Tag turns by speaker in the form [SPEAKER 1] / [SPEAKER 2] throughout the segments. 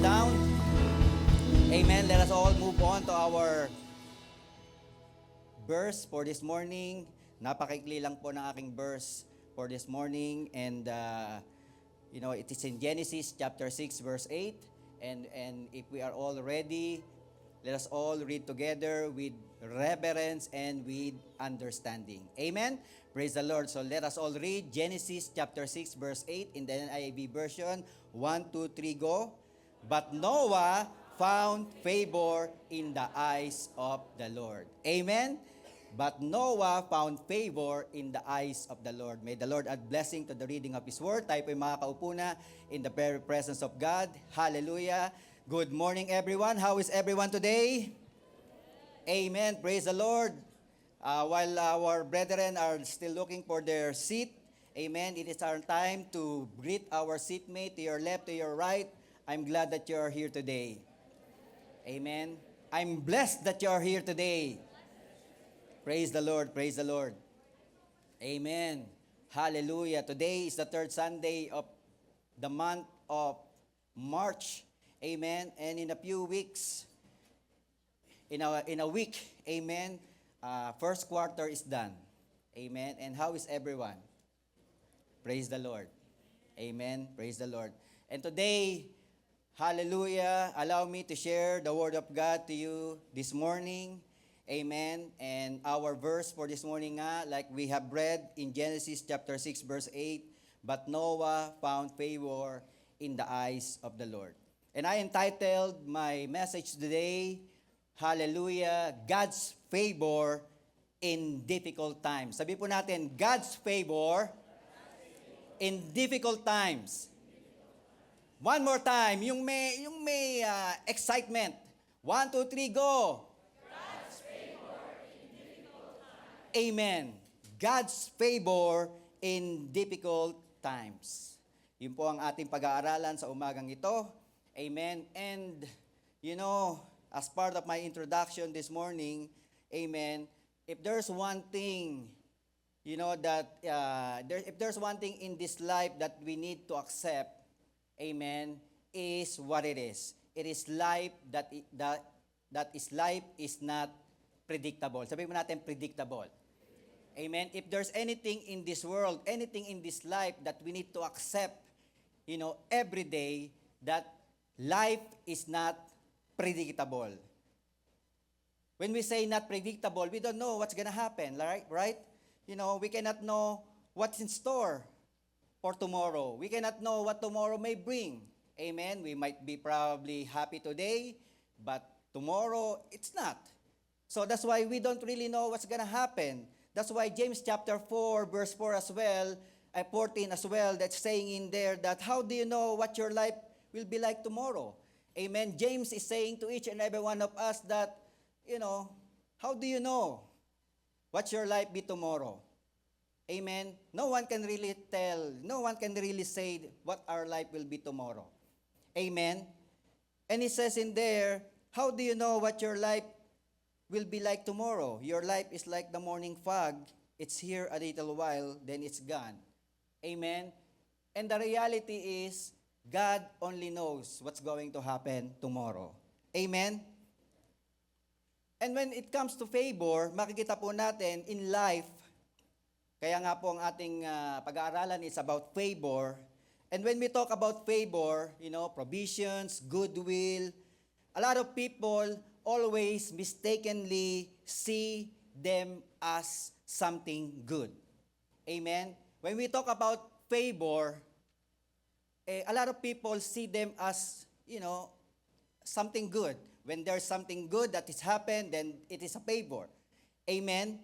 [SPEAKER 1] down. Amen. Let us all move on to our verse for this morning. Napakaikli lang po ng aking verse for this morning. And, it is in Genesis chapter 6, verse 8. And if we are all ready, let us all read together with reverence and with understanding. Amen. Praise the Lord. So let us all read Genesis chapter 6, verse 8 in the NIV version. 1, 2, 3, go. But Noah found favor in the eyes of the Lord. Amen. But Noah found favor in the eyes of the Lord. May the Lord add blessing to the reading of His Word. Tayo po'y makakaupo na in the very presence of God. Hallelujah. Good morning, everyone. How is everyone today? Amen. Praise the Lord. While our brethren are still looking for their seat, amen, it is our time to greet our seatmate to your left, to your right. I'm glad that you are here today. Amen. I'm blessed that you are here today. Praise the Lord, praise the Lord. Amen. Hallelujah. Today is the third Sunday of the month of March. Amen. And in a few weeks, in a week, amen, first quarter is done. Amen. And how is everyone? Praise the Lord. Amen. Praise the Lord. And today, hallelujah, allow me to share the word of God to you this morning. Amen. And our verse for this morning like we have read in Genesis chapter 6 verse 8, but Noah found favor in the eyes of the Lord. And I entitled my message today, hallelujah, God's favor in difficult times. Sabi po natin, God's favor in difficult times. One more time, yung may excitement. 1, 2, 3, go. Amen. God's favor in difficult times. Yun po ang ating pag-aaralan sa umagang ito. Amen. And, as part of my introduction this morning, amen, if there's one thing, if there's one thing in this life that we need to accept, amen, is what it is. It is life that life is not predictable. Sabihin mo natin predictable. Amen. If there's anything in this world, anything in this life that we need to accept, every day, that life is not predictable. When we say not predictable, we don't know what's gonna happen, right? We cannot know what's in store for tomorrow. We cannot know what tomorrow may bring. Amen. We might be probably happy today, but tomorrow it's not. So that's why we don't really know what's gonna happen. That's why James chapter 4, verse 4 as well, 14 as well, that's saying in there that how do you know what your life will be like tomorrow? Amen. James is saying to each and every one of us that, how do you know what your life be tomorrow? Amen. No one can really tell, no one can really say what our life will be tomorrow. Amen. And he says in there, how do you know what your life will be like tomorrow? Your life is like the morning fog. It's here a little while, then it's gone. Amen. And the reality is, God only knows what's going to happen tomorrow. Amen. And when it comes to favor, makikita po natin in life, kaya nga po ang ating pag-aaralan is about favor. And when we talk about favor, provisions, goodwill, a lot of people always mistakenly see them as something good. Amen? When we talk about favor, a lot of people see them as, something good. When there's something good that has happened, then it is a favor. Amen?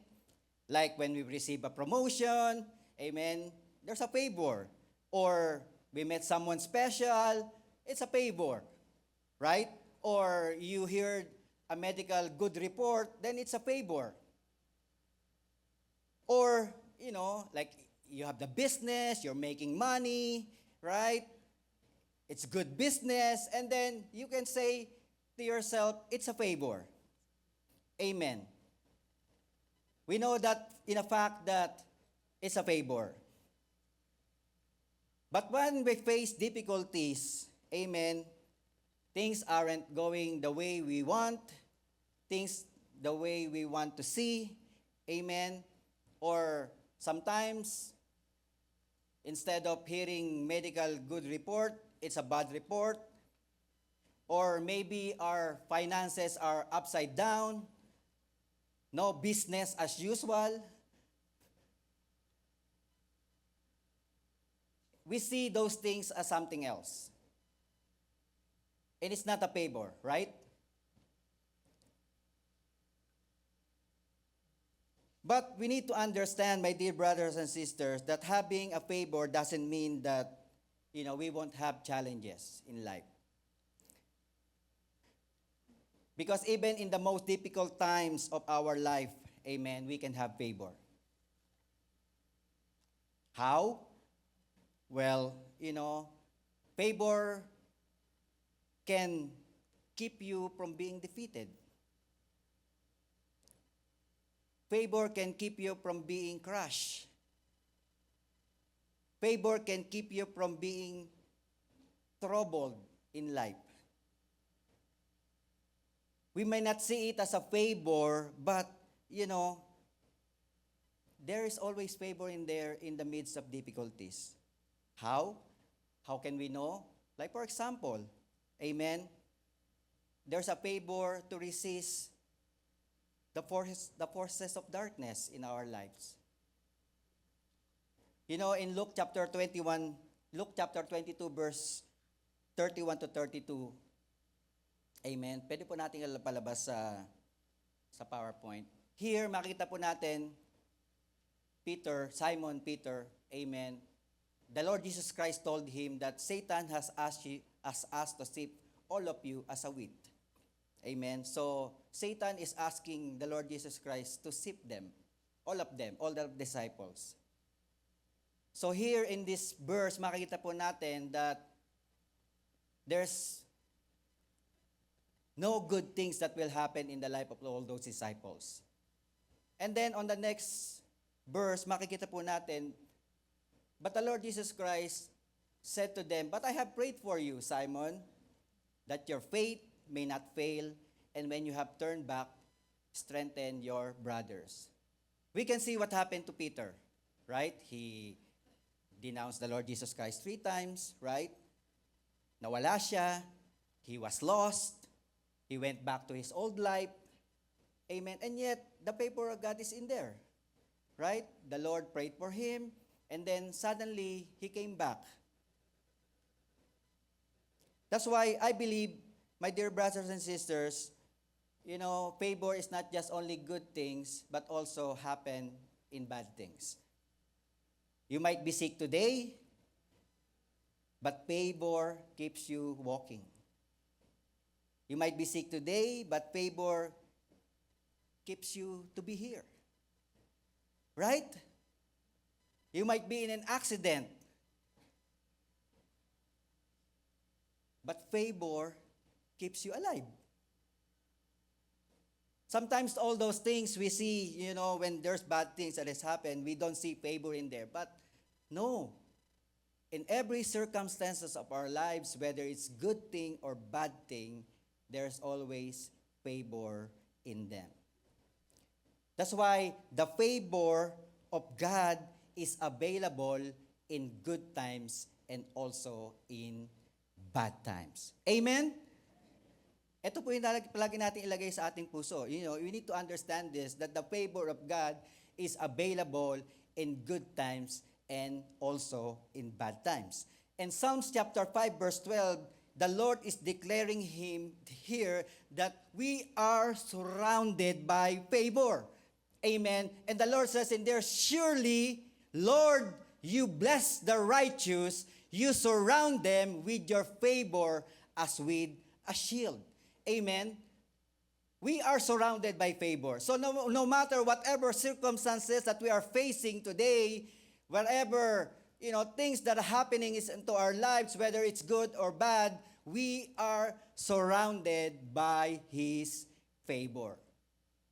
[SPEAKER 1] Like when we receive a promotion, amen, there's a favor. Or we met someone special, it's a favor. Right? Or you heard a medical good report, then it's a favor. Or, like you have the business, you're making money, right? It's good business, and then you can say to yourself, it's a favor. Amen. We know that in a fact that it's a favor. But when we face difficulties, amen, things aren't going the way we want, things the way we want to see, amen, or sometimes, instead of hearing medical good report, it's a bad report, or maybe our finances are upside down, no business as usual. We see those things as something else. And it's not a favor, right? But we need to understand, my dear brothers and sisters, that having a favor doesn't mean that, we won't have challenges in life. Because even in the most difficult times of our life, amen, we can have favor. How? Well, favor can keep you from being defeated. Favor can keep you from being crushed. Favor can keep you from being troubled in life. We may not see it as a favor, but, there is always favor in there in the midst of difficulties. How? How can we know? Like for example, amen, there's a favor to resist the forces of darkness in our lives. In Luke chapter 22, verse 31 to 32, amen, pwede po natin palabas sa PowerPoint. Here, makita po natin, Simon Peter, amen, the Lord Jesus Christ told him that Satan has asked us to sift all of you as a wheat. Amen. So, Satan is asking the Lord Jesus Christ to sift them, all the disciples. So here in this verse, makikita po natin that there's no good things that will happen in the life of all those disciples. And then on the next verse, makikita po natin, but the Lord Jesus Christ said to them, "But I have prayed for you, Simon, that your faith may not fail, and when you have turned back, strengthen your brothers." We can see what happened to Peter, right? He denounced the Lord Jesus Christ 3 times, right? Nawala siya. He was lost. He went back to his old life. Amen. And yet, the favor of God is in there, right? The Lord prayed for him, and then suddenly, he came back. That's why I believe, my dear brothers and sisters, favor is not just only good things, but also happen in bad things. You might be sick today, but favor keeps you walking. You might be sick today, but favor keeps you to be here. Right? You might be in an accident, but favor keeps you alive. Sometimes all those things we see, when there's bad things that has happened, we don't see favor in there. But no, in every circumstances of our lives, whether it's good thing or bad thing, there's always favor in them. That's why the favor of God is available in good times and also in bad times. Amen? Ito po yung palagi natin ilagay sa ating puso. We need to understand this, that the favor of God is available in good times and also in bad times. In Psalms chapter 5, verse 12, the Lord is declaring him here that we are surrounded by favor. Amen. And the Lord says in there, "Surely, Lord, you bless the righteous, you surround them with your favor as with a shield." Amen. We are surrounded by favor. So no matter whatever circumstances that we are facing today, whatever things that are happening into our lives, whether it's good or bad, we are surrounded by His favor.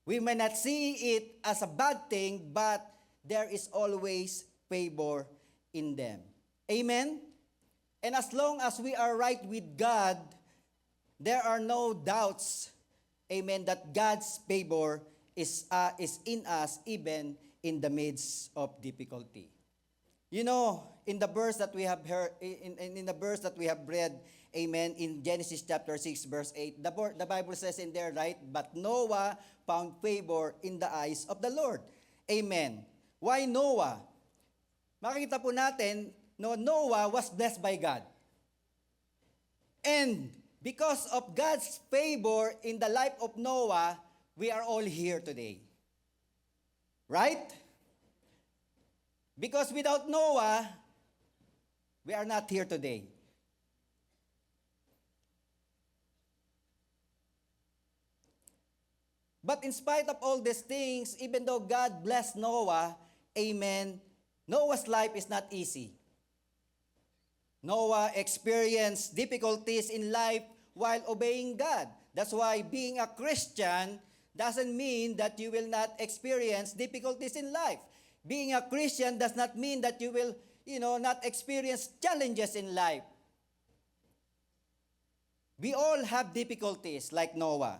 [SPEAKER 1] We may not see it as a bad thing, but there is always favor in them. Amen? And as long as we are right with God, there are no doubts, amen, that God's favor is in us even in the midst of difficulty. You know, in the verse that we have heard, in the verse that we have read, amen, in Genesis chapter 6, verse 8, the Bible says in there, right, but Noah found favor in the eyes of the Lord. Amen. Why Noah? Makikita po natin, no, Noah was blessed by God. And because of God's favor in the life of Noah, we are all here today. Right? Because without Noah, we are not here today. But in spite of all these things, even though God blessed Noah, amen, Noah's life is not easy. Noah experienced difficulties in life while obeying God. That's why being a Christian doesn't mean that you will not experience difficulties in life. Being a Christian does not mean that you will, not experience challenges in life. We all have difficulties like Noah.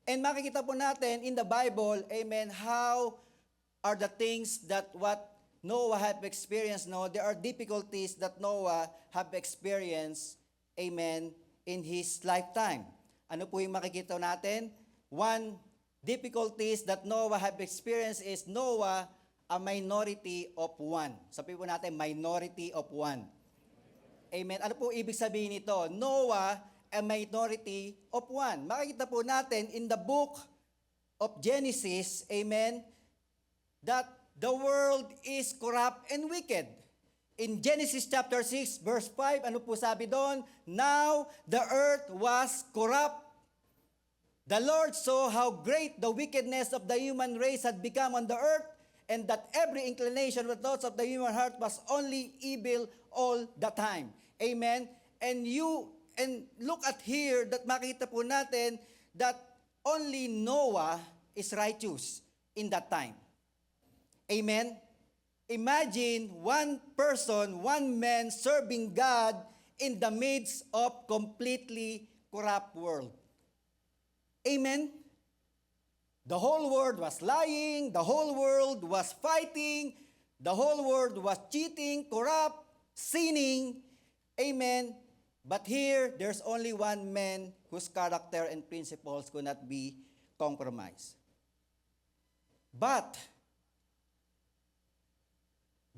[SPEAKER 1] And makikita po natin in the Bible, amen, how are the things that what Noah have experienced. No, there are difficulties that Noah have experienced, amen, in his lifetime. Ano po yung makikita natin? One difficulties that Noah have experienced is Noah, a minority of one. Sabihin po natin, minority of one. Amen. Ano po ibig sabihin nito? Noah, a minority of one. Makikita po natin in the book of Genesis, amen, that the world is corrupt and wicked. In Genesis chapter 6, verse 5, ano po sabi doon? Now the earth was corrupt. The Lord saw how great the wickedness of the human race had become on the earth, and that every inclination of the thoughts of the human heart was only evil all the time. Amen? And look at here that makita po natin that only Noah is righteous in that time. Amen? Imagine one person, one man serving God in the midst of completely corrupt world. Amen? The whole world was lying, the whole world was fighting, the whole world was cheating, corrupt, sinning. Amen? But here, there's only one man whose character and principles could not be compromised. But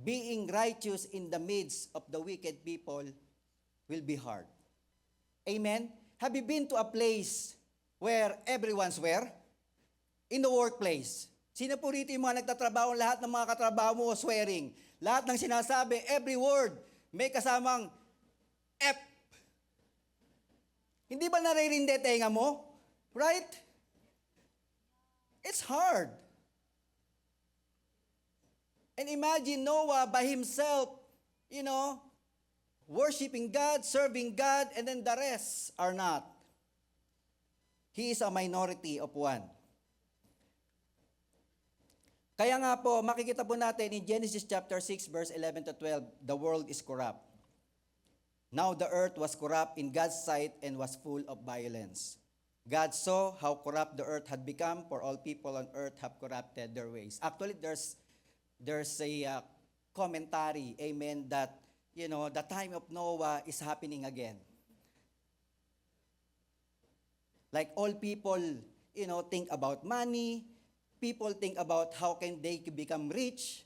[SPEAKER 1] being righteous in the midst of the wicked people will be hard. Amen? Have you been to a place where everyone's where? In the workplace. Sino po rito yung mga nagtatrabaho, lahat ng mga katrabaho mo swearing. Lahat ng sinasabi, every word, may kasamang F. Hindi ba naririndi tenga mo? Right? It's hard. And imagine Noah by himself, worshiping God, serving God, and then the rest are not. He is a minority of one. Kaya nga po, makikita po natin in Genesis chapter 6, verse 11 to 12, the world is corrupt. Now the earth was corrupt in God's sight and was full of violence. God saw how corrupt the earth had become, for all people on earth have corrupted their ways. Actually, there's a commentary, amen, that, the time of Noah is happening again. Like all people, think about money. People think about how can they become rich.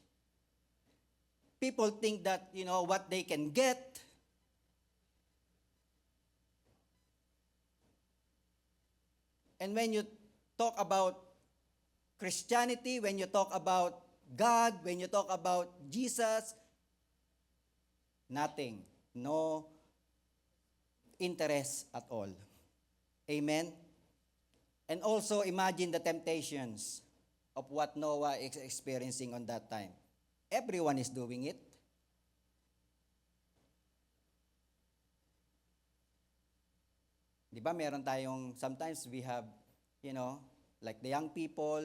[SPEAKER 1] People think that, what they can get. And when you talk about Christianity, when you talk about God, when you talk about Jesus, nothing. No interest at all. Amen? And also imagine the temptations of what Noah is experiencing on that time. Everyone is doing it. Di ba, meron tayong, sometimes we have, like the young people,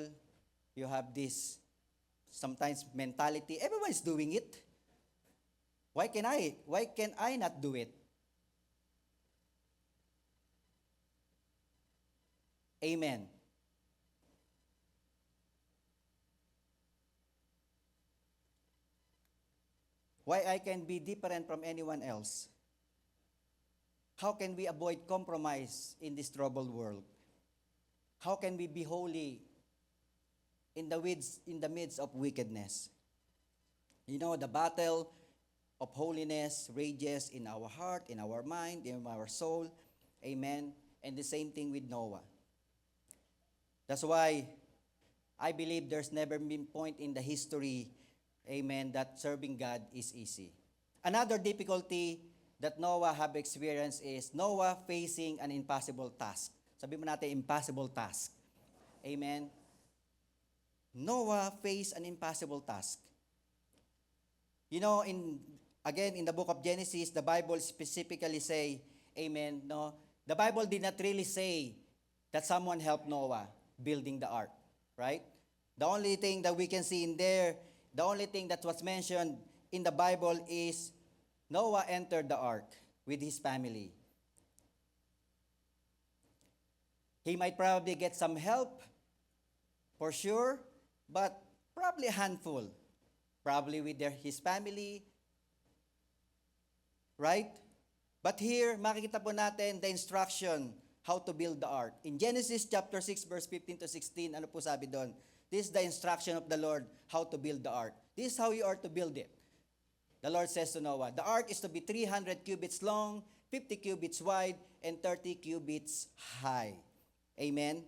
[SPEAKER 1] you have this, sometimes mentality, everyone is doing it. Why can I not do it? Amen. Why I can be different from anyone else? How can we avoid compromise in this troubled world? How can we be holy in the midst of wickedness? You know, the battle of holiness rages in our heart, in our mind, in our soul. Amen. And the same thing with Noah. That's why I believe there's never been point in the history, amen, that serving God is easy. Another difficulty that Noah have experienced is Noah facing an impossible task. Sabi mo natin, impossible task. Amen. Noah faced an impossible task. You know, again, in the book of Genesis, the Bible specifically say, amen, no? The Bible did not really say that someone helped Noah building the ark, right? The only thing that we can see in there, the only thing that was mentioned in the Bible is Noah entered the ark with his family. He might probably get some help, for sure, but probably a handful. Probably with his family, right? But here, makikita po natin the instruction how to build the ark. In Genesis chapter 6, verse 15 to 16, ano po sabi doon? This is the instruction of the Lord how to build the ark. This is how you are to build it. The Lord says to Noah, the ark is to be 300 cubits long, 50 cubits wide, and 30 cubits high. Amen.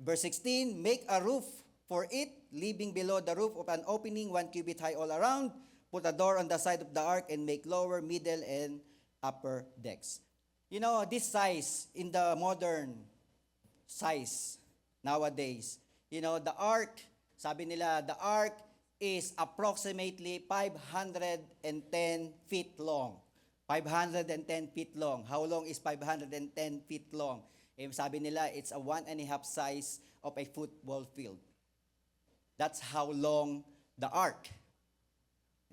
[SPEAKER 1] Verse 16, make a roof for it, leaving below the roof of an opening 1 cubit high all around. Put a door on the side of the ark and make lower, middle, and upper decks. You know, this size, in the modern size nowadays, you know, the ark, sabi nila, the ark is approximately 510 feet long. 510 feet long. How long is 510 feet long? Sabi nila, it's a 1.5 size of a football field. That's how long the ark.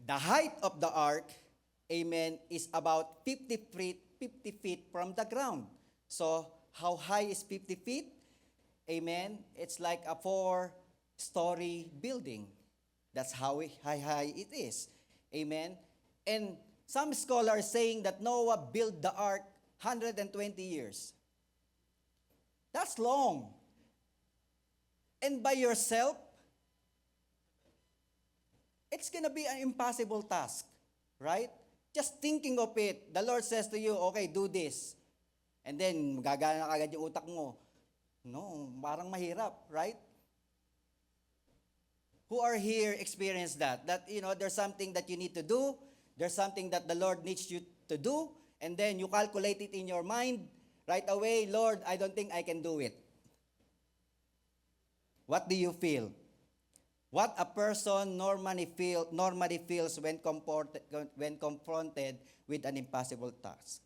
[SPEAKER 1] The height of the ark, amen, is about 50 feet from the ground. So, how high is 50 feet? Amen. It's like a 4-story building. That's how high it is. Amen. And some scholars saying that Noah built the ark 120 years. That's long. And by yourself, it's going to be an impossible task, right? Just thinking of it, the Lord says to you, okay, do this. And then, gagana na kagad yung utak mo. No, parang mahirap, right? Who are here experience that? That, you know, there's something that you need to do. There's something that the Lord needs you to do. And then you calculate it in your mind. Right away, Lord, I don't think I can do it. What do you feel? What a person normally feels when confronted with an impossible task.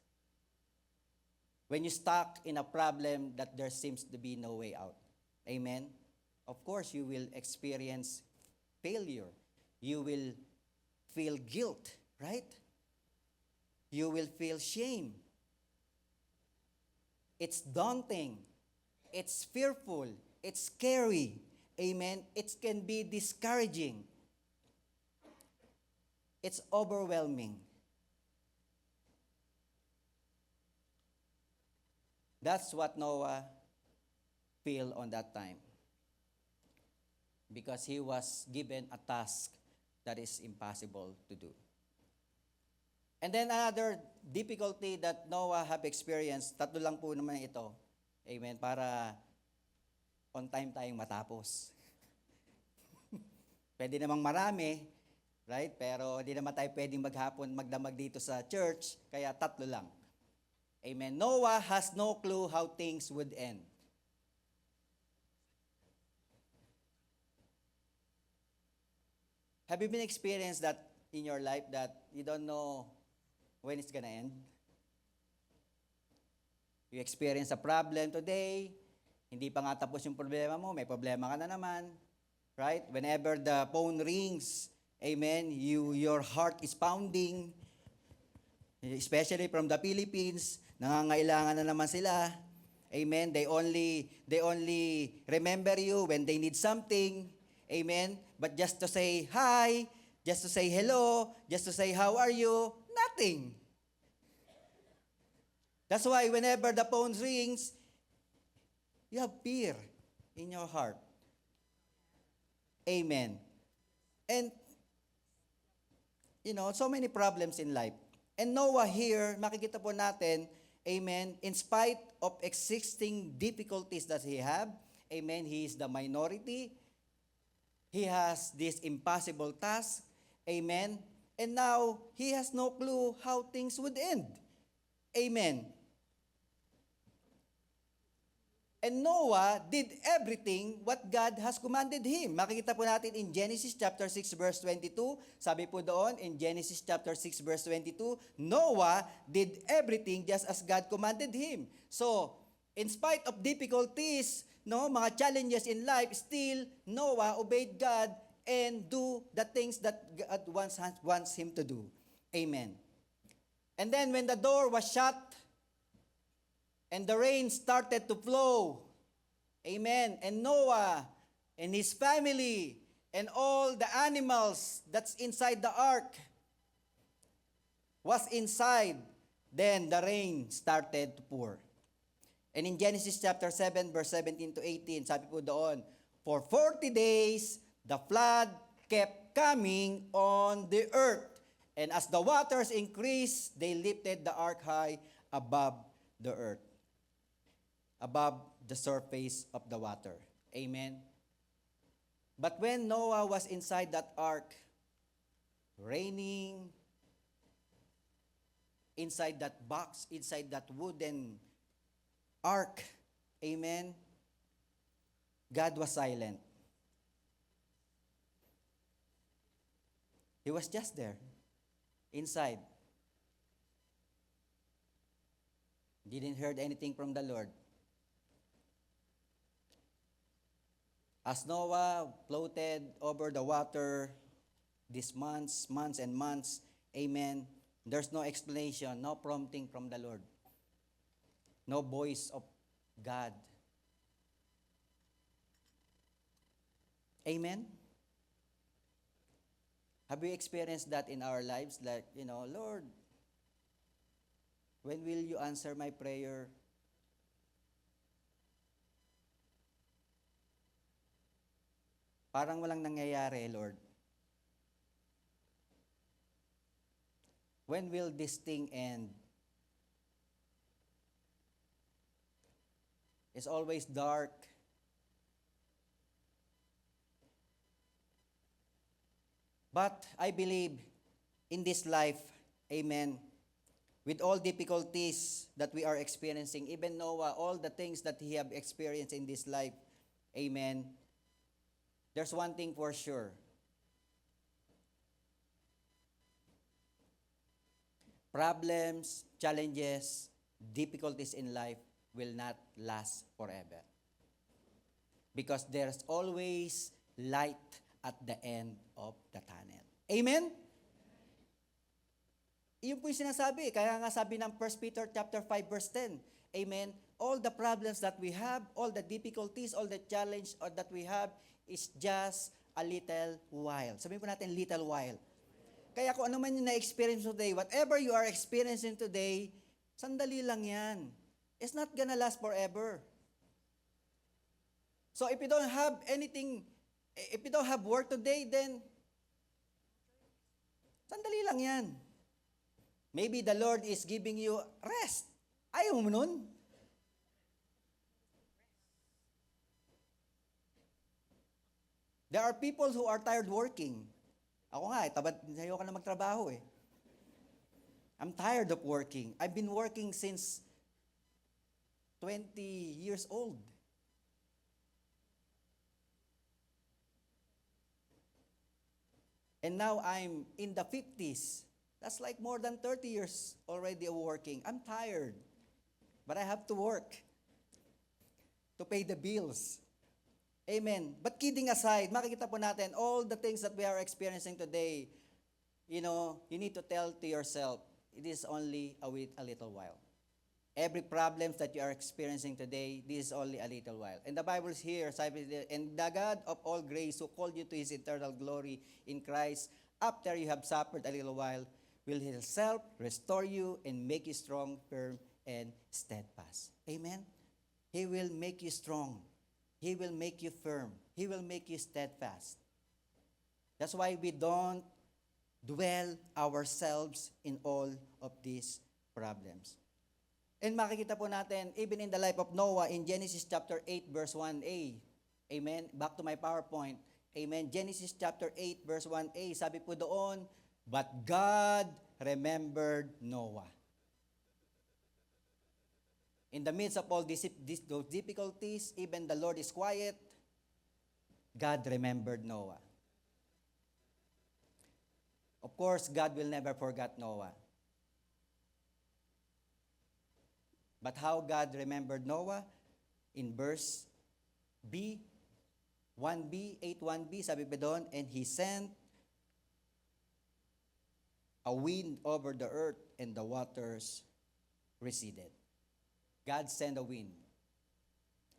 [SPEAKER 1] When you're stuck in a problem that there seems to be no way out. Amen? Of course, you will experience failure. You will feel guilt, right? You will feel shame. It's daunting. It's fearful. It's scary. Amen. It can be discouraging. It's overwhelming. That's what Noah felt on that time. Because he was given a task that is impossible to do. And then another difficulty that Noah have experienced, tatlo lang po naman ito. Amen. Para on time tayong matapos. Pwede namang marami, right? Pero hindi naman tayo pwedeng magdamag dito sa church, kaya tatlo lang. Amen. Noah has no clue how things would end. Have you been experienced that in your life that you don't know when it's gonna end? You experience a problem today, hindi pa nga tapos yung problema mo, may problema ka na naman. Right? Whenever the phone rings, amen, your heart is pounding. Especially from the Philippines, nangangailangan na naman sila. Amen. They only remember you when they need something. Amen. But just to say hi, just to say hello, just to say how are you, nothing. That's why whenever the phone rings, you have fear in your heart. Amen. And so many problems in life. And Noah here, makikita po natin, amen, in spite of existing difficulties that he have, amen, he is the minority. He has this impossible task, amen, and now he has no clue how things would end. Amen. And Noah did everything what God has commanded him. Makikita po natin in Genesis chapter 6 verse 22. Sabi po doon in Genesis chapter 6 verse 22, Noah did everything just as God commanded him. So, in spite of difficulties, mga challenges in life, still Noah obeyed God and do the things that God wants him to do. Amen. And then when the door was shut, and the rain started to flow. Amen. And Noah and his family and all the animals that's inside the ark was inside. Then the rain started to pour. And in Genesis chapter 7 verse 17 to 18, sabi po doon, for 40 days the flood kept coming on the earth. And as the waters increased, they lifted the ark high above the earth, above the surface of the water. Amen. But when Noah was inside that ark, raining, inside that box, inside that wooden ark, amen, God was silent. He was just there, inside. Didn't hear anything from the Lord. As Noah floated over the water these months and months, amen, there's no explanation, no prompting from the Lord. No voice of God. Amen? Have we experienced that in our lives? Like, Lord, when will you answer my prayer? Parang walang nangyayari, Lord. When will this thing end? It's always dark. But I believe in this life, amen, with all difficulties that we are experiencing, even Noah, all the things that he have experienced in this life, amen, there's one thing for sure. Problems, challenges, difficulties in life will not last forever. Because there's always light at the end of the tunnel. Amen? Iyon po yung sinasabi. Kaya nga sabi ng 1 Peter chapter 5 verse 10. Amen? All the problems that we have, all the difficulties, all the challenge that we have is just a little while. Sabihin po natin, little while. Kaya kung ano man yung na-experience today, whatever you are experiencing today, sandali lang yan. It's not gonna last forever. So if you don't have anything, if you don't have work today, then sandali lang yan. Maybe the Lord is giving you rest. Ayaw mo nun. There are people who are tired working. Ako nga, ayoko na magtrabaho eh. I'm tired of working. I've been working since 20 years old. And now I'm in the 50s. That's like more than 30 years already working. I'm tired. But I have to work to pay the bills. Amen. But kidding aside, makikita po natin all the things that we are experiencing today, you need to tell to yourself, it is only a little while. Every problems that you are experiencing today, this is only a little while. And the Bible is here, and the God of all grace who called you to his eternal glory in Christ, after you have suffered a little while, will himself restore you and make you strong, firm, and steadfast. Amen? He will make you strong. He will make you firm. He will make you steadfast. That's why we don't dwell ourselves in all of these problems. And makikita po natin, even in the life of Noah, in Genesis chapter 8, verse 1a. Amen? Back to my PowerPoint. Amen? Genesis chapter 8, verse 1a. Sabi po doon, but God remembered Noah. In the midst of all those difficulties, even the Lord is quiet, God remembered Noah. Of course, God will never forget Noah. But how God remembered Noah? In verse B, 1b, 8:1b, sabi pa doon, and he sent a wind over the earth and the waters receded. God sent a wind,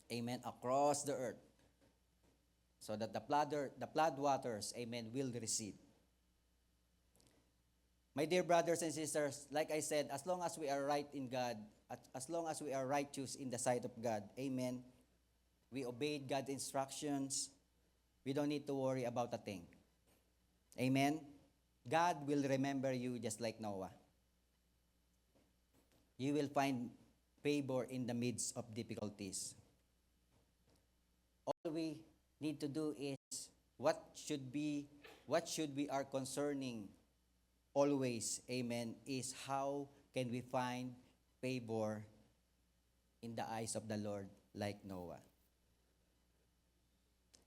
[SPEAKER 1] amen, across the earth so that the flood waters, amen, will recede. My dear brothers and sisters, like I said, as long as we are right in God, as long as we are righteous in the sight of God, amen, we obeyed God's instructions, we don't need to worry about a thing. Amen? God will remember you just like Noah. You will find favor in the midst of difficulties. All we need to do is what should be our concerning always, amen, is how can we find favor in the eyes of the Lord like Noah.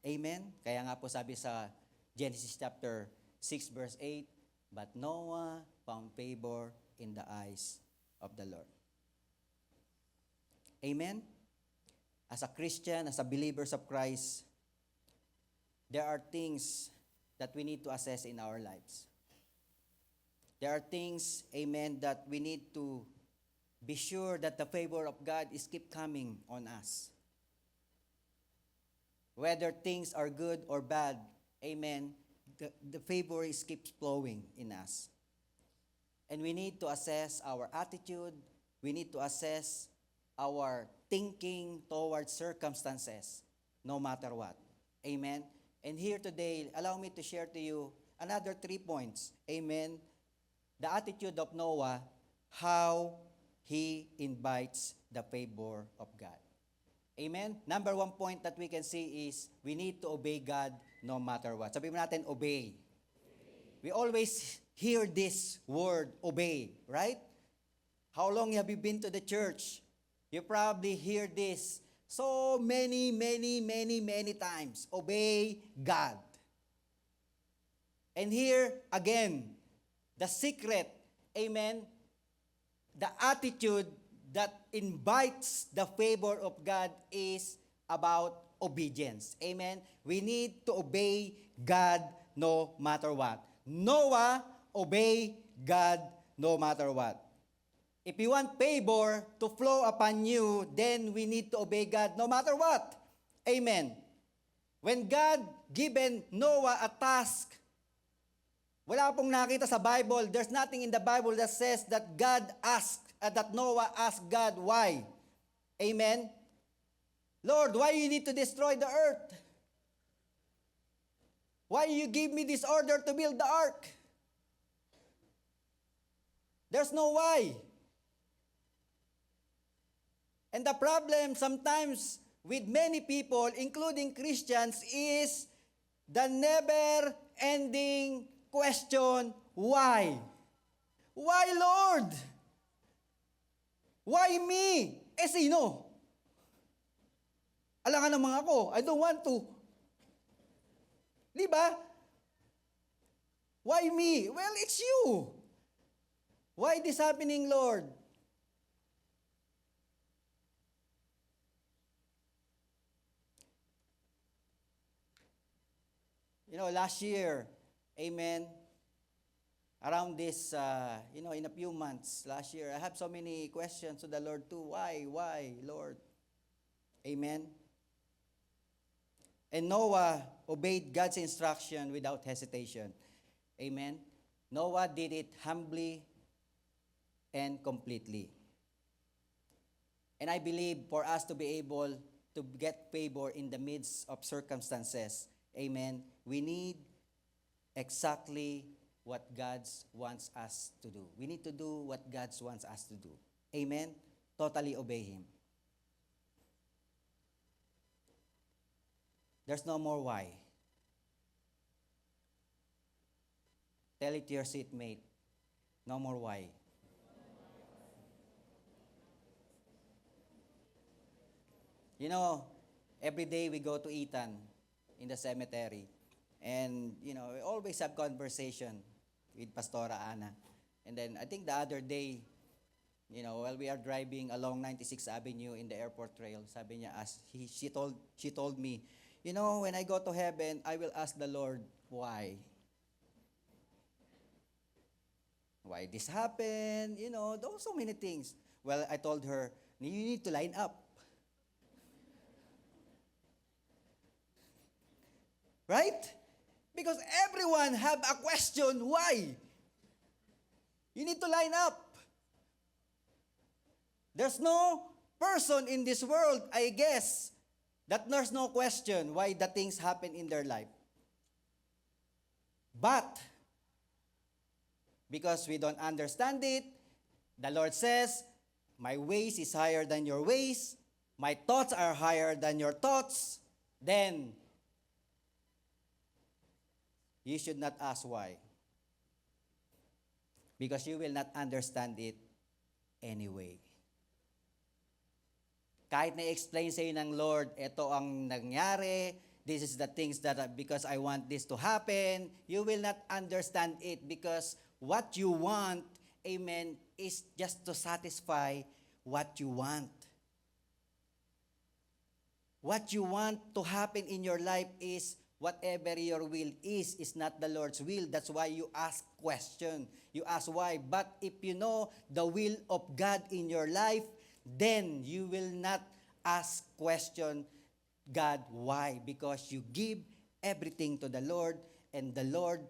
[SPEAKER 1] Amen? Kaya nga po sabi sa Genesis chapter 6 verse 8, but Noah found favor in the eyes of the Lord. Amen? As a Christian, as a believers of Christ, there are things that we need to assess in our lives. There are things, amen, that we need to be sure that the favor of God is keep coming on us. Whether things are good or bad, amen, the favor is keeps flowing in us. And we need to assess our attitude. We need to assess our thinking towards circumstances, no matter what. Amen? And here today, allow me to share to you another 3 points. Amen? The attitude of Noah, how he invites the favor of God. Amen? Number 1 point that we can see is we need to obey God no matter what. Sabihin natin, obey. We always hear this word, obey, right? How long have you been to the church? You probably hear this so many times. Obey God. And here, again, the secret, amen, the attitude that invites the favor of God is about obedience. Amen? We need to obey God no matter what. Noah obey God no matter what. If you want favor to flow upon you, then we need to obey God no matter what. Amen. When God given Noah a task, wala pong nakita sa Bible, there's nothing in the Bible that says that that Noah asked God why. Amen? Lord, why you need to destroy the earth? Why you give me this order to build the ark? There's no why. And the problem sometimes with many people, including Christians, is the never-ending question, why? Why, Lord? Why me? Sino? Alangan naman ako. I don't want to. Di ba? Why me? Well, it's you. Why this happening, Lord? You know, last year, amen, around this, in a few months last year, I have so many questions to the Lord too. Why, Lord? Amen. And Noah obeyed God's instruction without hesitation. Amen. Noah did it humbly and completely. And I believe for us to be able to get favor in the midst of circumstances, amen, we need exactly what God wants us to do. We need to do what God wants us to do. Amen? Totally obey Him. There's no more why. Tell it to your seatmate. No more why. You know, every day we go to Eton in the cemetery. And, we always have conversation with Pastora Ana. And then I think the other day, while we are driving along 96th Avenue in the airport trail, sabi niya, she told me, when I go to heaven, I will ask the Lord, why? Why this happened? Those so many things. Well, I told her, you need to line up. Right? Because everyone have a question, why? You need to line up. There's no person in this world, I guess, that there's no question why the things happen in their life. But, because we don't understand it, the Lord says, my ways is higher than your ways, my thoughts are higher than your thoughts, then you should not ask why. Because you will not understand it anyway. Kahit na-explain sa iyo ng Lord, ito ang nangyari, this is the things that, because I want this to happen, you will not understand it because what you want, amen, is just to satisfy what you want. What you want to happen in your life is whatever your will is not the Lord's will. That's why you ask question. You ask why. But if you know the will of God in your life, then you will not ask question, God, why? Because you give everything to the Lord, and the Lord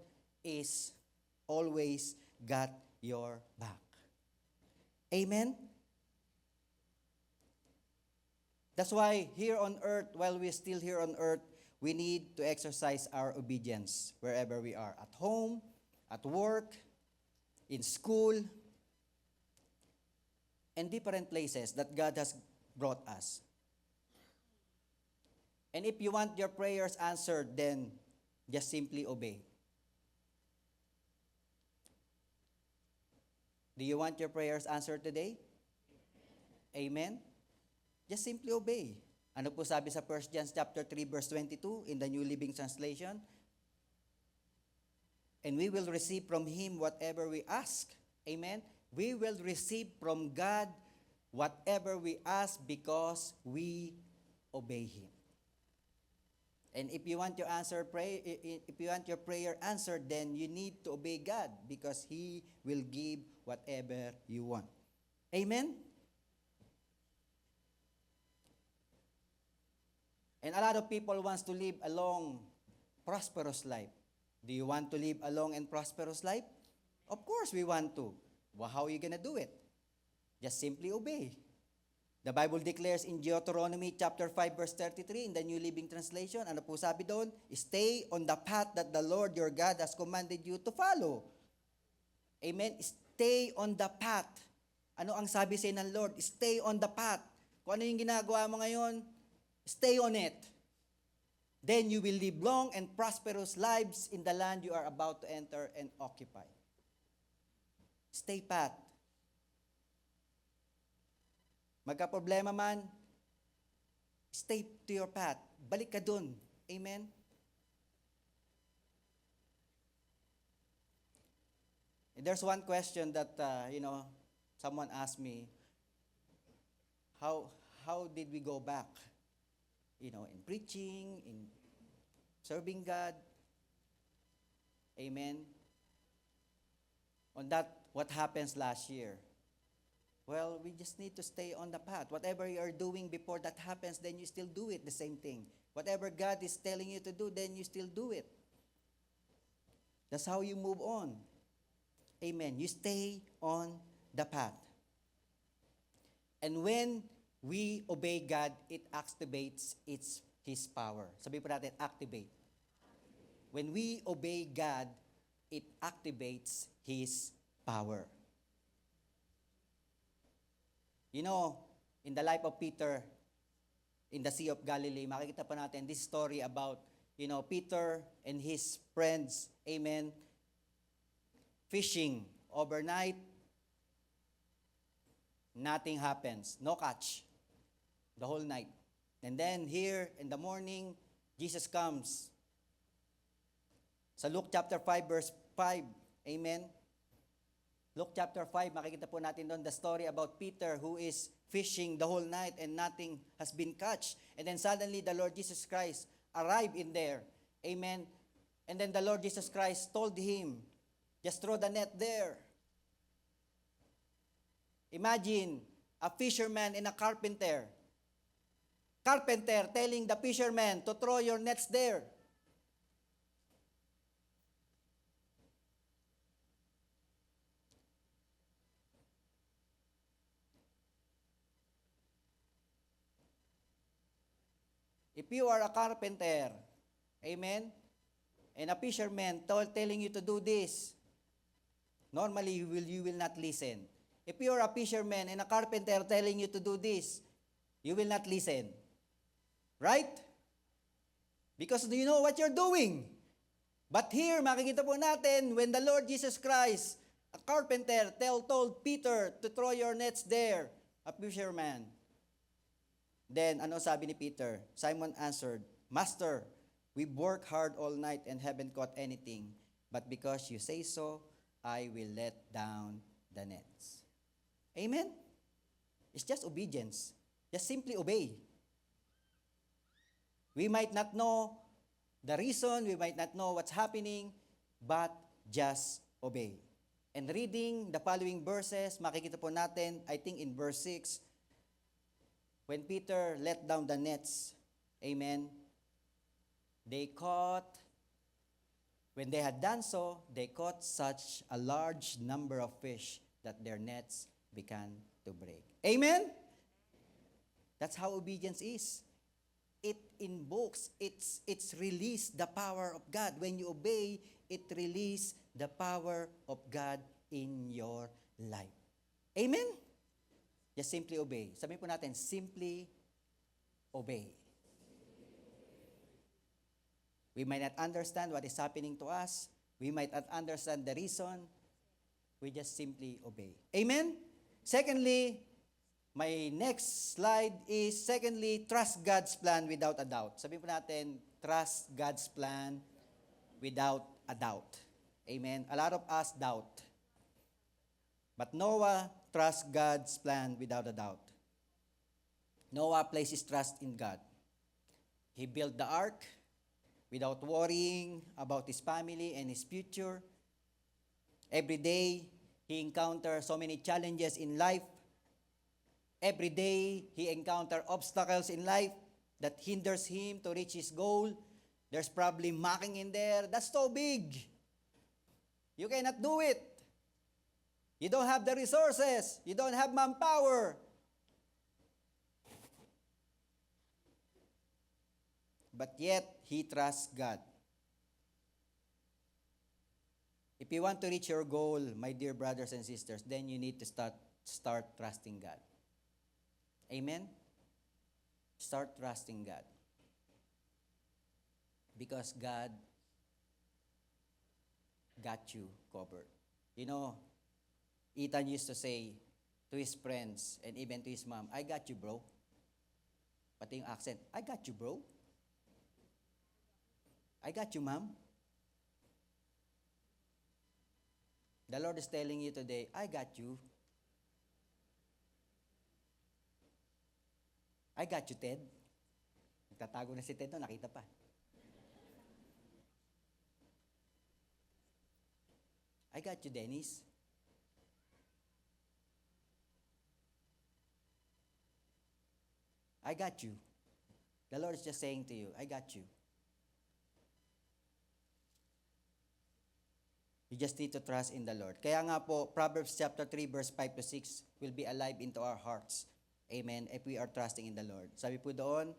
[SPEAKER 1] is always got your back. Amen? That's why here on earth, while we're still here on earth, we need to exercise our obedience wherever we are. At home, at work, in school, and different places that God has brought us. And if you want your prayers answered, then just simply obey. Do you want your prayers answered today? Amen? Just simply obey. Ano po sabi sa 1 John chapter 3 verse 22 in the New Living Translation? And we will receive from Him whatever we ask. Amen? We will receive from God whatever we ask because we obey Him. And if you want your prayer answered, then you need to obey God because He will give whatever you want. Amen? And a lot of people wants to live a long, prosperous life. Do you want to live a long and prosperous life? Of course we want to. Well, how are you going to do it? Just simply obey. The Bible declares in Deuteronomy chapter 5 verse 33 in the New Living Translation, ano po sabi doon? Stay on the path that the Lord your God has commanded you to follow. Amen? Stay on the path. Ano ang sabi sa ng Lord? Stay on the path. Kung ano yung ginagawa mo ngayon, stay on it. Then you will live long and prosperous lives in the land you are about to enter and occupy. Stay pat. Magka-problema man, stay to your path. Balik ka dun. Amen? There's one question that, someone asked me, how did we go back? In preaching, in serving God. Amen? on that what happens last year? Well, we just need to stay on the path. Whatever you are doing before that happens, then you still do it the same thing. Whatever God is telling you to do, then you still do it. That's how you move on. Amen. You stay on the path. And when we obey God, it activates His power. Sabi po natin, activate. When we obey God, it activates His power. You know, in the life of Peter, in the Sea of Galilee, makikita pa natin this story about, Peter and his friends, amen, fishing overnight. Nothing happens. No catch. The whole night. And then here in the morning, Jesus comes. Sa Luke chapter 5 verse 5. Amen. Luke chapter 5, makikita po natin doon the story about Peter who is fishing the whole night and nothing has been catch. And then suddenly the Lord Jesus Christ arrived in there. Amen. And then the Lord Jesus Christ told him, just throw the net there. Imagine a fisherman and a carpenter. Carpenter telling the fisherman to throw your nets there. If you are a carpenter, amen, and a fisherman telling you to do this, normally you will not listen. If you are a fisherman and a carpenter telling you to do this, you will not listen. Right? Because you know what you're doing. But here, makikita po natin, when the Lord Jesus Christ, a carpenter, told Peter to throw your nets there, a fisherman. Then, ano sabi ni Peter? Simon answered, Master, we worked hard all night and haven't caught anything. But because you say so, I will let down the nets. Amen? It's just obedience. Just simply obey. We might not know the reason, we might not know what's happening, but just obey. And reading the following verses, makikita po natin, I think in verse 6, when Peter let down the nets, amen, when they had done so, they caught such a large number of fish that their nets began to break. Amen? That's how obedience is. It invokes, it's release the power of God. When you obey, it release the power of God in your life. Amen? Just simply obey. Sabihin po natin, simply obey. We might not understand what is happening to us. We might not understand the reason. We just simply obey. Amen? Secondly, my next slide is, secondly, trust God's plan without a doubt. Sabihin po natin, trust God's plan without a doubt. Amen? A lot of us doubt. But Noah trusts God's plan without a doubt. Noah placed his trust in God. He built the ark without worrying about his family and his future. Every day, he encountered so many challenges in life. Every day, he encountered obstacles in life that hinders him to reach his goal. There's probably mocking in there. That's so big. You cannot do it. You don't have the resources. You don't have manpower. But yet, he trusts God. If you want to reach your goal, my dear brothers and sisters, then you need to start trusting God. Amen? Start trusting God. Because God got you covered. You know, Ethan used to say to his friends and even to his mom, I got you, bro. Pati yung accent, I got you, bro. I got you, mom. The Lord is telling you today, I got you. I got you, Ted. Nagtatago na si Ted, no? Nakita pa. I got you, Dennis. I got you. The Lord is just saying to you, I got you. You just need to trust in the Lord. Kaya nga po, Proverbs chapter 3, verse 5 to 6 will be alive into our hearts. Amen. If we are trusting in the Lord. Sabi po doon,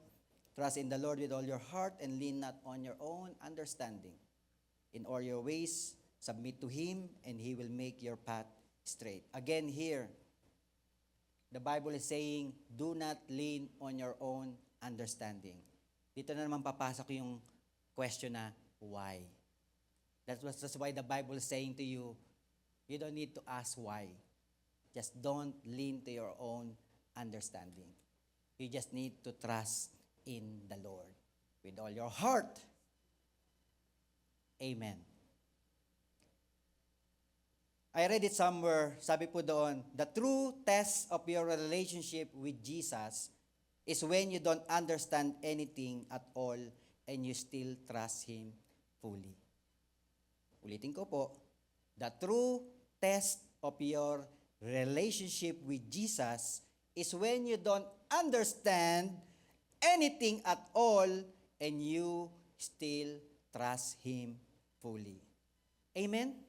[SPEAKER 1] trust in the Lord with all your heart and lean not on your own understanding. In all your ways, submit to Him and He will make your path straight. Again here, the Bible is saying, do not lean on your own understanding. Dito na naman papasok yung question na, why? That's why the Bible is saying to you, you don't need to ask why. Just don't lean to your own understanding. You just need to trust in the Lord with all your heart. Amen. I read it somewhere, sabi po doon, the true test of your relationship with Jesus is when you don't understand anything at all and you still trust Him fully. Ulitin ko po, the true test of your relationship with Jesus is when you don't understand anything at all and you still trust Him fully. Amen?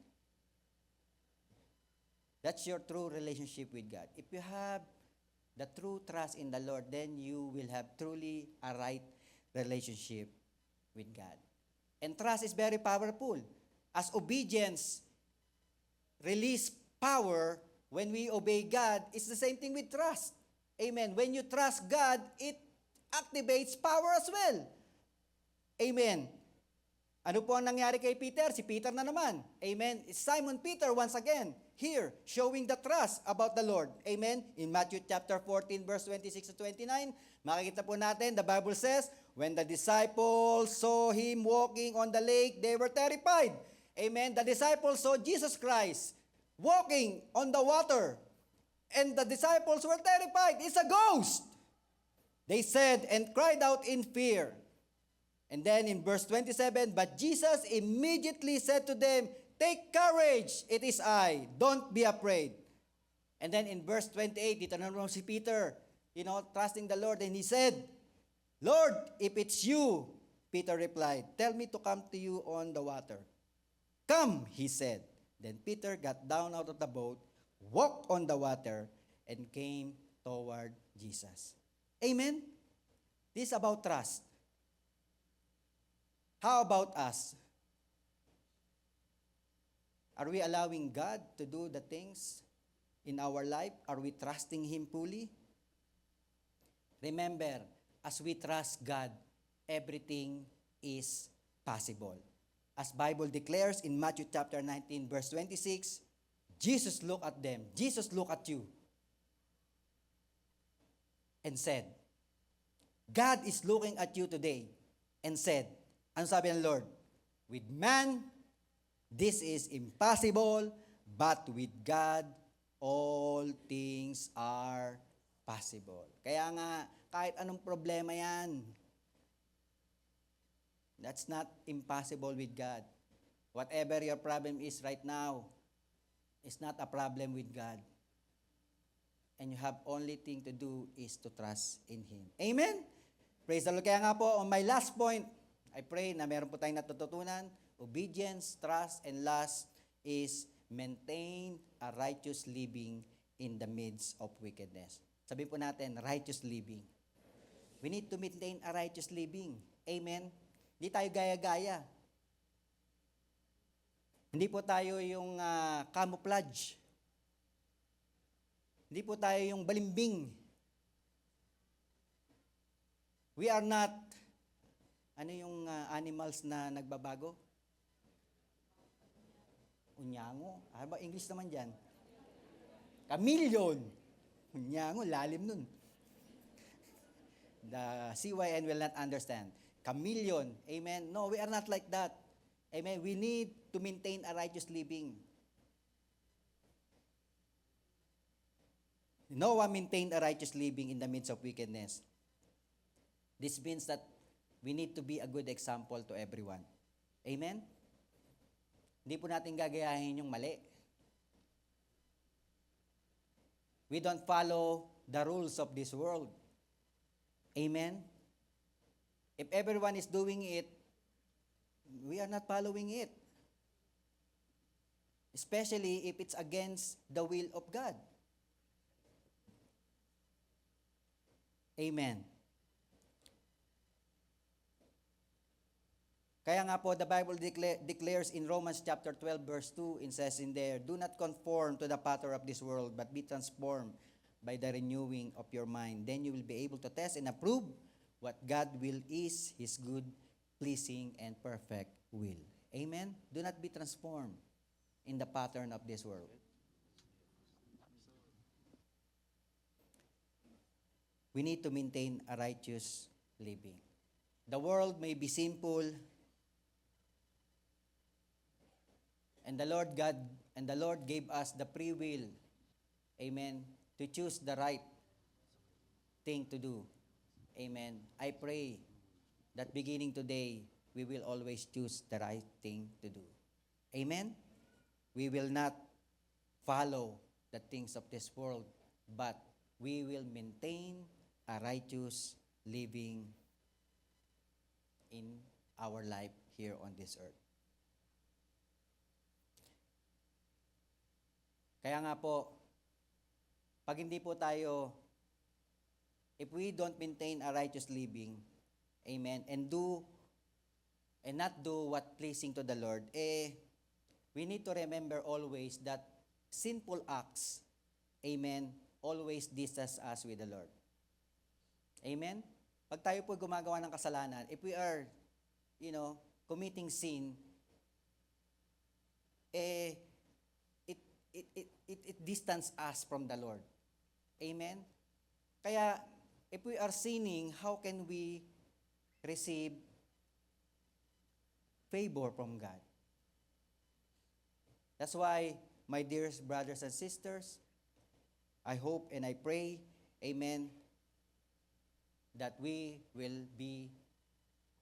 [SPEAKER 1] That's your true relationship with God. If you have the true trust in the Lord, then you will have truly a right relationship with God. And trust is very powerful. As obedience release power when we obey God, it's the same thing with trust. Amen. When you trust God, it activates power as well. Amen. Ano po ang nangyari kay Peter? Si Peter na naman. Amen. It's Simon Peter once again here showing the trust about the Lord. Amen. In Matthew chapter 14 verse 26 to 29, makikita po natin, the Bible says, when the disciples saw Him walking on the lake, they were terrified. Amen. The disciples saw Jesus Christ walking on the water. And the disciples were terrified. It's a ghost. They said and cried out in fear. And then in verse 27, but Jesus immediately said to them, take courage, it is I. Don't be afraid. And then in verse 28, dito na naman si Peter, trusting the Lord. And he said, Lord, if it's you, Peter replied, tell me to come to you on the water. Come, he said. Then Peter got down out of the boat, walked on the water, and came toward Jesus. Amen? This is about trust. How about us? Are we allowing God to do the things in our life? Are we trusting Him fully? Remember, as we trust God, everything is possible. As Bible declares in Matthew chapter 19 verse 26, Jesus looked at them. Jesus looked at you and said, God is looking at you today and said, ano sabi ng Lord? With man, this is impossible, but with God, all things are possible. Kaya nga, kahit anong problema yan, that's not impossible with God. Whatever your problem is right now, is not a problem with God. And you have only thing to do is to trust in Him. Amen? Praise the Lord. Kaya nga po, on my last point, I pray na meron po tayong natututunan. Obedience, trust, and last is maintain a righteous living in the midst of wickedness. Sabihin po natin, righteous living. We need to maintain a righteous living. Amen? Hindi tayo gaya-gaya. Hindi po tayo yung camouflage. Hindi po tayo yung balimbing. We are not, ano yung animals na nagbabago? Unyango. Ano ba English naman dyan? Chameleon. Unyango, lalim nun. The CYN will not understand. Chameleon. Amen. No, we are not like that. Amen. We need to maintain a righteous living. Noah maintained a righteous living in the midst of wickedness. This means that we need to be a good example to everyone. Amen? Hindi po natin gagayahin yung mali. We don't follow the rules of this world. Amen? If everyone is doing it, we are not following it. Especially if it's against the will of God. Amen. Kaya nga po, the Bible declares in Romans chapter 12, verse 2, it says in there, "Do not conform to the pattern of this world, but be transformed by the renewing of your mind. Then you will be able to test and approve what God will is, His good, pleasing, and perfect will." Amen? Do not be transformed in the pattern of this world. We need to maintain a righteous living. The world may be simple, and the Lord God and the Lord gave us the free will, amen, to choose the right thing to do. Amen. I pray that beginning today, we will always choose the right thing to do. Amen. We will not follow the things of this world, but we will maintain a righteous living in our life here on this earth. Kaya nga po, pag hindi po tayo, if we don't maintain a righteous living, amen, and not do what pleasing to the Lord, we need to remember always that sinful acts, amen, always distance us with the Lord. Amen? Pag tayo po gumagawa ng kasalanan, if we are, committing sin, it distance us from the Lord. Amen? Kaya, if we are sinning, how can we receive favor from God? That's why, my dearest brothers and sisters, I hope and I pray, amen, that we will be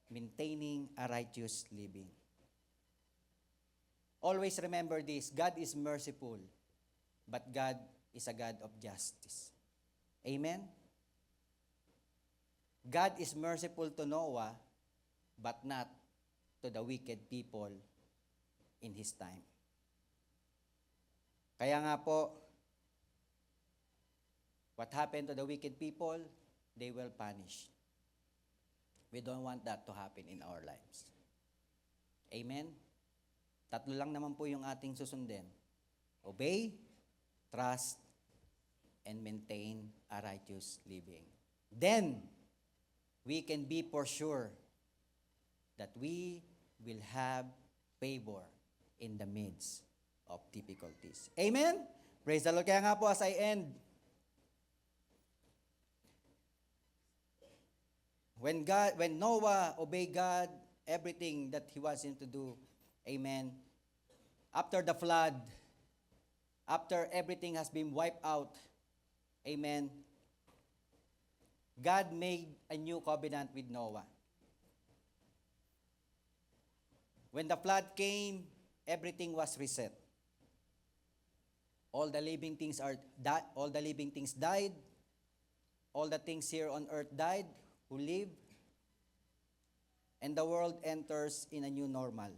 [SPEAKER 1] maintaining a righteous living. Always remember this, God is merciful, but God is a God of justice. Amen? God is merciful to Noah, but not to the wicked people in his time. Kaya nga po, what happened to the wicked people, they will punish. We don't want that to happen in our lives. Amen? Tatlo lang naman po yung ating susundin. Obey, trust, and maintain a righteous living. Then, we can be for sure that we will have favor in the midst of difficulties. Amen? Praise the Lord. Kaya nga po, as I end, when Noah obeyed God, everything that he wants him to do, amen, after the flood, after everything has been wiped out, amen, God made a new covenant with Noah. When the flood came, everything was reset. All the living things died. All the things here on earth died who live, and the world enters in a new normal.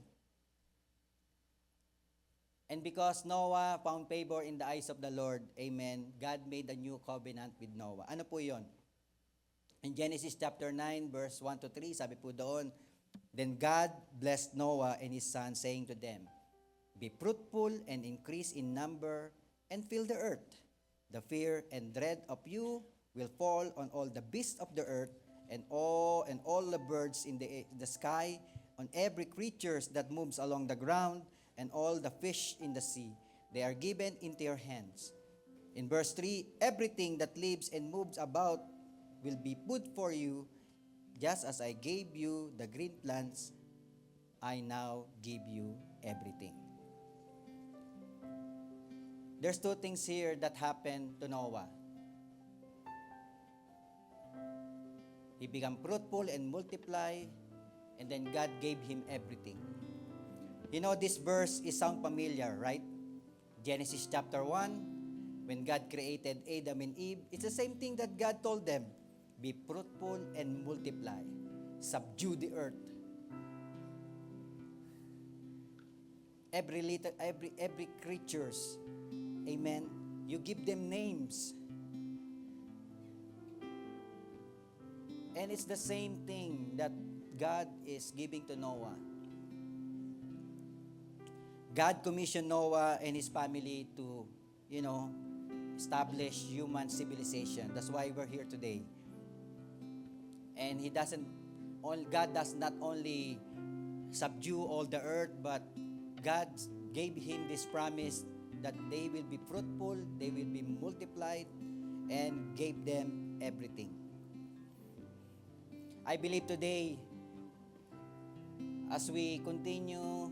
[SPEAKER 1] And because Noah found favor in the eyes of the Lord, amen, God made a new covenant with Noah. Ano po yon? In Genesis chapter 9, verse 1 to 3, sabi po doon, "Then God blessed Noah and his sons, saying to them, Be fruitful and increase in number and fill the earth. The fear and dread of you will fall on all the beasts of the earth, and all the birds in the sky, on every creature that moves along the ground, and all the fish in the sea. They are given into your hands." In verse 3, "Everything that lives and moves about will be food for you, just as I gave you the green plants, I now give you everything." There's two things here that happened to Noah. He became fruitful and multiply, and then God gave him everything. This verse is sound familiar, right? Genesis chapter 1, when God created Adam and Eve, it's the same thing that God told them. be fruitful and multiply, subdue the earth. Every creatures, amen, you give them names. And it's the same thing that God is giving to Noah. God commissioned Noah and his family to, establish human civilization. That's why we're here today. And God does not only subdue all the earth, but God gave him this promise that they will be fruitful, they will be multiplied, and gave them everything. I believe today, as we continue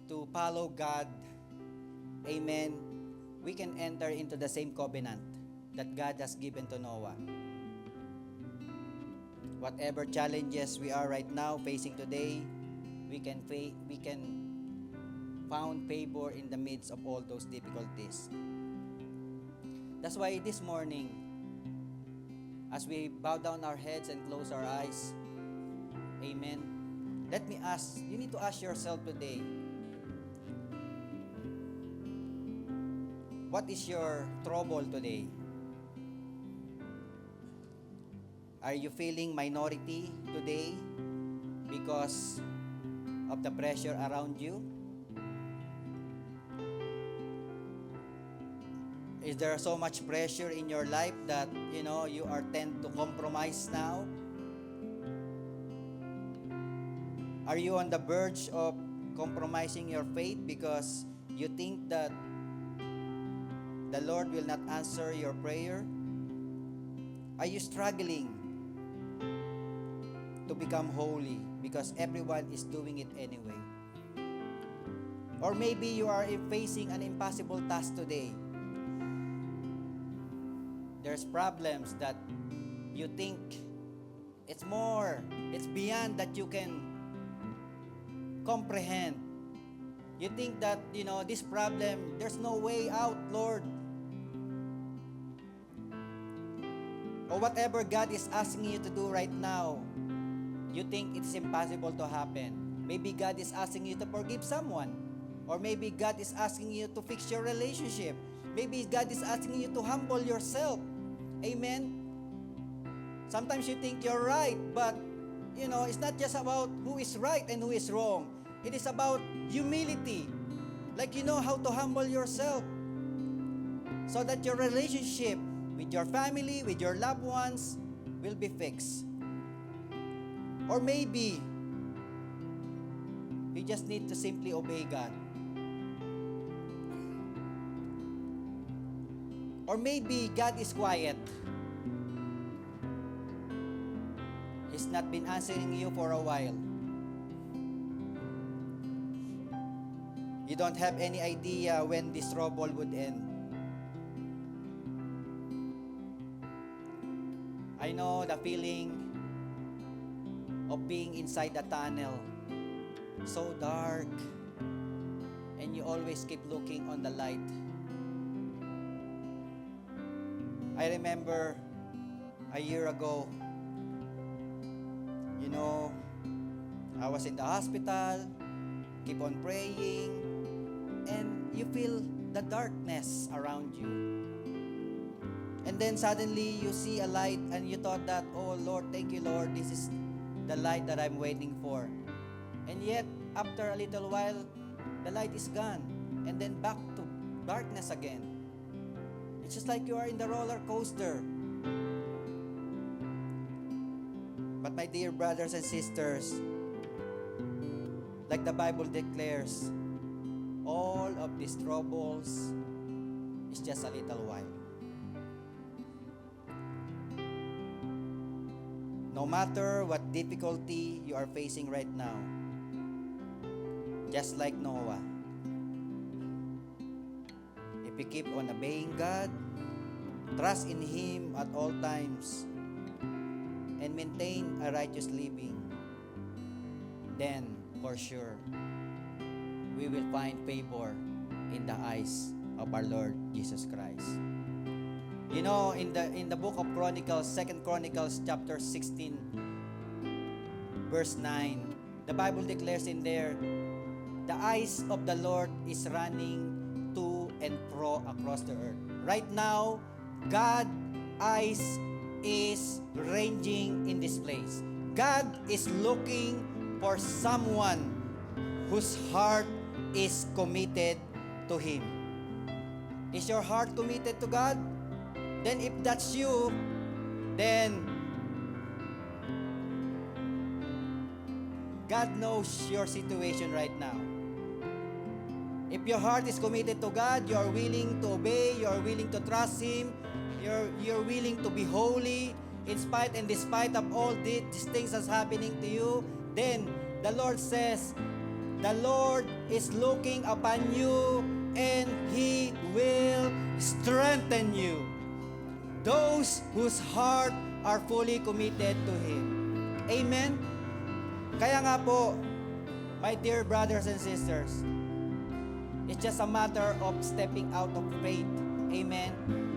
[SPEAKER 1] to follow God, amen, we can enter into the same covenant that God has given to Noah. Whatever challenges we are right now facing today, we can found favor in the midst of all those difficulties. That's why this morning, as we bow down our heads and close our eyes, amen, you need to ask yourself today, what is your trouble today? Are you feeling minority today because of the pressure around you? Is there so much pressure in your life that, you are tend to compromise now? Are you on the verge of compromising your faith because you think that the Lord will not answer your prayer? Are you struggling to become holy because everyone is doing it anyway? Or maybe you are facing an impossible task today. There's problems that you think it's beyond that you can comprehend. You think that, this problem, there's no way out, Lord. Or whatever God is asking you to do right now, you think it's impossible to happen. Maybe God is asking you to forgive someone. Or maybe God is asking you to fix your relationship. Maybe God is asking you to humble yourself. Amen? Sometimes you think you're right, but, it's not just about who is right and who is wrong. It is about humility. Like you know how to humble yourself so that your relationship with your family, with your loved ones will be fixed. Or maybe you just need to simply obey God. Or maybe God is quiet. He's not been answering you for a while. You don't have any idea when this trouble would end. I know the feeling of being inside the tunnel, so dark, and you always keep looking on the light. I remember a year ago, I was in the hospital, keep on praying, and you feel the darkness around you. And then suddenly you see a light and you thought that, oh Lord, thank you Lord, this is the light that I'm waiting for. And yet, after a little while, the light is gone. And then back to darkness again. It's just like you are in the roller coaster. But my dear brothers and sisters, like the Bible declares, all of these troubles is just a little while. No matter what difficulty you are facing right now, just like Noah, if you keep on obeying God, trust in Him at all times, and maintain a righteous living, then for sure, we will find favor in the eyes of our Lord Jesus Christ. You know, in the book of Chronicles, 2 Chronicles chapter 16, verse 9, the Bible declares in there, the eyes of the Lord is running to and fro across the earth. Right now, God's eyes is ranging in this place. God is looking for someone whose heart is committed to Him. Is your heart committed to God? Then if that's you, then God knows your situation right now. If your heart is committed to God, you are willing to obey, you are willing to trust Him, you're willing to be holy in spite and despite of all these things that's happening to you, then the Lord says, the Lord is looking upon you and He will strengthen you. Those whose heart are fully committed to Him. Amen? Kaya nga po, my dear brothers and sisters, it's just a matter of stepping out of faith. Amen?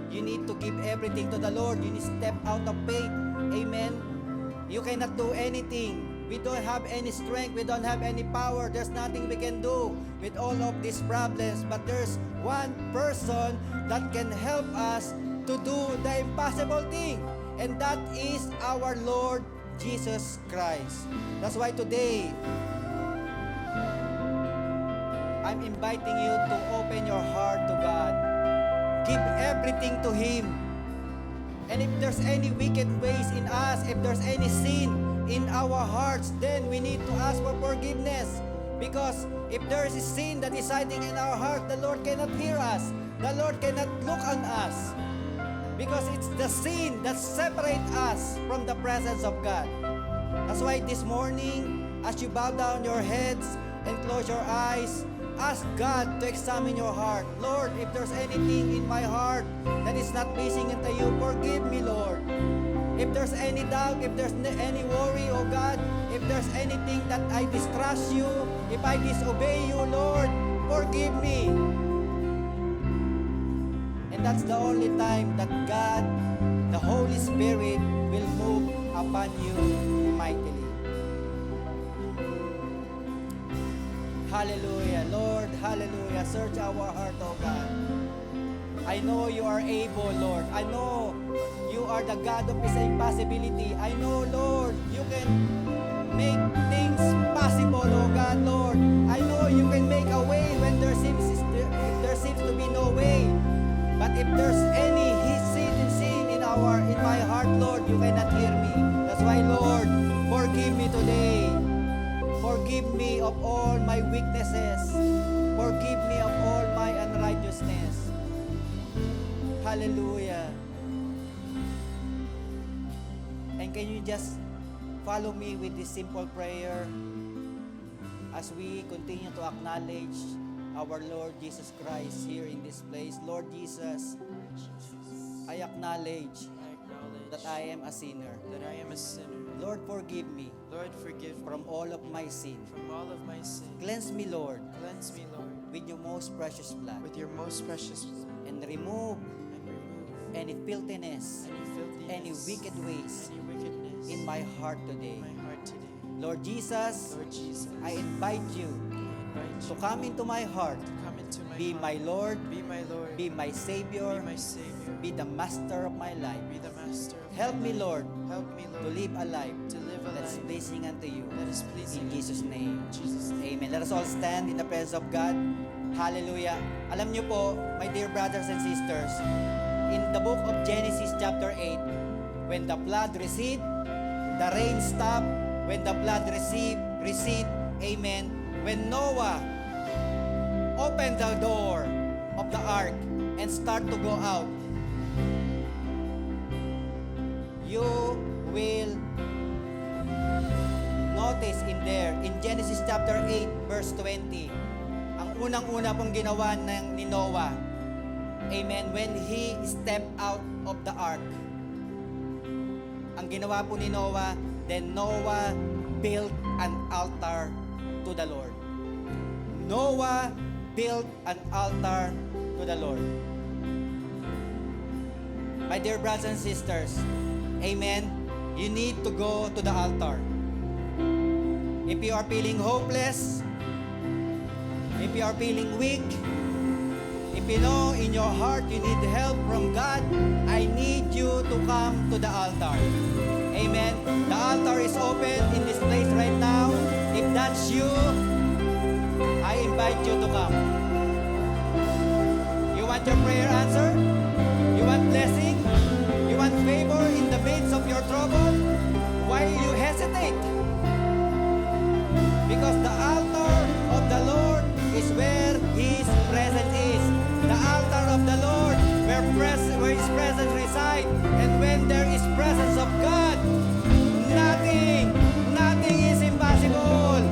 [SPEAKER 1] You need to give everything to the Lord. You need to step out of faith. Amen? You cannot do anything. We don't have any strength. We don't have any power. There's nothing we can do with all of these problems. But there's one person that can help us to do the impossible thing. And that is our Lord Jesus Christ. That's why today, I'm inviting you to open your heart to God. Give everything to Him. And if there's any wicked ways in us, if there's any sin in our hearts, then we need to ask for forgiveness. Because if there is a sin that is hiding in our heart, the Lord cannot hear us. The Lord cannot look on us. Because it's the sin that separates us from the presence of God. That's why this morning, as you bow down your heads and close your eyes, ask God to examine your heart. Lord, if there's anything in my heart that is not pleasing unto you, forgive me, Lord. If there's any doubt, if there's any worry, oh God, if there's anything that I distrust you, if I disobey you, Lord, forgive me. And that's the only time that God, the Holy Spirit, will move upon you mightily. Hallelujah. Lord, hallelujah. Search our heart, oh God. I know you are able, Lord. I know you are the God of His impossibility. I know, Lord, you can make things possible, oh God, Lord. I know you can make a way when there seems to be no way. But if there's any sin in my heart, Lord, you cannot hear me. That's why, Lord, forgive me today. Forgive me of all my weaknesses. Forgive me of all my unrighteousness. Hallelujah. And can you just follow me with this simple prayer as we continue to acknowledge our Lord Jesus Christ here in this place. Lord Jesus, I acknowledge that I am a sinner. Lord, forgive me.
[SPEAKER 2] Lord, forgive me
[SPEAKER 1] from all of my sin.
[SPEAKER 2] from all of my sin.
[SPEAKER 1] Cleanse me, Lord,
[SPEAKER 2] Cleanse me, Lord,
[SPEAKER 1] with your most precious blood.
[SPEAKER 2] with your most precious blood,
[SPEAKER 1] And remove
[SPEAKER 2] and remove
[SPEAKER 1] any filthiness,
[SPEAKER 2] any filthiness,
[SPEAKER 1] any wicked ways
[SPEAKER 2] any wickedness
[SPEAKER 1] in my heart today.
[SPEAKER 2] in my heart today.
[SPEAKER 1] Lord Jesus,
[SPEAKER 2] Lord Jesus,
[SPEAKER 1] I invite you
[SPEAKER 2] I invite
[SPEAKER 1] to
[SPEAKER 2] you
[SPEAKER 1] come into my heart.
[SPEAKER 2] to come into my
[SPEAKER 1] Be
[SPEAKER 2] heart.
[SPEAKER 1] my Lord,
[SPEAKER 2] Be my Lord,
[SPEAKER 1] be my Savior,
[SPEAKER 2] be my Savior,
[SPEAKER 1] be the master of my life.
[SPEAKER 2] be the master of
[SPEAKER 1] Help
[SPEAKER 2] my
[SPEAKER 1] me,
[SPEAKER 2] life.
[SPEAKER 1] Lord,
[SPEAKER 2] Help me,
[SPEAKER 1] to
[SPEAKER 2] Lord,
[SPEAKER 1] live a life
[SPEAKER 2] to live a
[SPEAKER 1] that's
[SPEAKER 2] life
[SPEAKER 1] pleasing unto you.
[SPEAKER 2] that is pleasing
[SPEAKER 1] In Jesus'
[SPEAKER 2] unto you.
[SPEAKER 1] name.
[SPEAKER 2] In Jesus' name.
[SPEAKER 1] Amen. Let us all stand in the presence of God. Hallelujah. Alam niyo po, my dear brothers and sisters, in the book of Genesis chapter 8, when the flood recede, the rain stopped. When the flood recede, amen. When Noah opened the door of the ark and start to go out, you will notice in there, in Genesis chapter 8, verse 20, ang unang-una pong ginawa ni Noah, amen, when he stepped out of the ark, ang ginawa po ni Noah, then Noah built an altar to the Lord. Noah built an altar to the Lord. My dear brothers and sisters, amen, you need to go to the altar. If you are feeling hopeless, if you are feeling weak, if you know in your heart you need help from God, I need you to come to the altar. Amen. The altar is open in this place right now. If that's you, I invite you to come. You want your prayer answered? You want blessing? You want favor in the midst of your trouble? Why you hesitate? Because the altar of the Lord is where His presence is. The altar of the Lord where His presence resides. And when there is presence of God, nothing is impossible.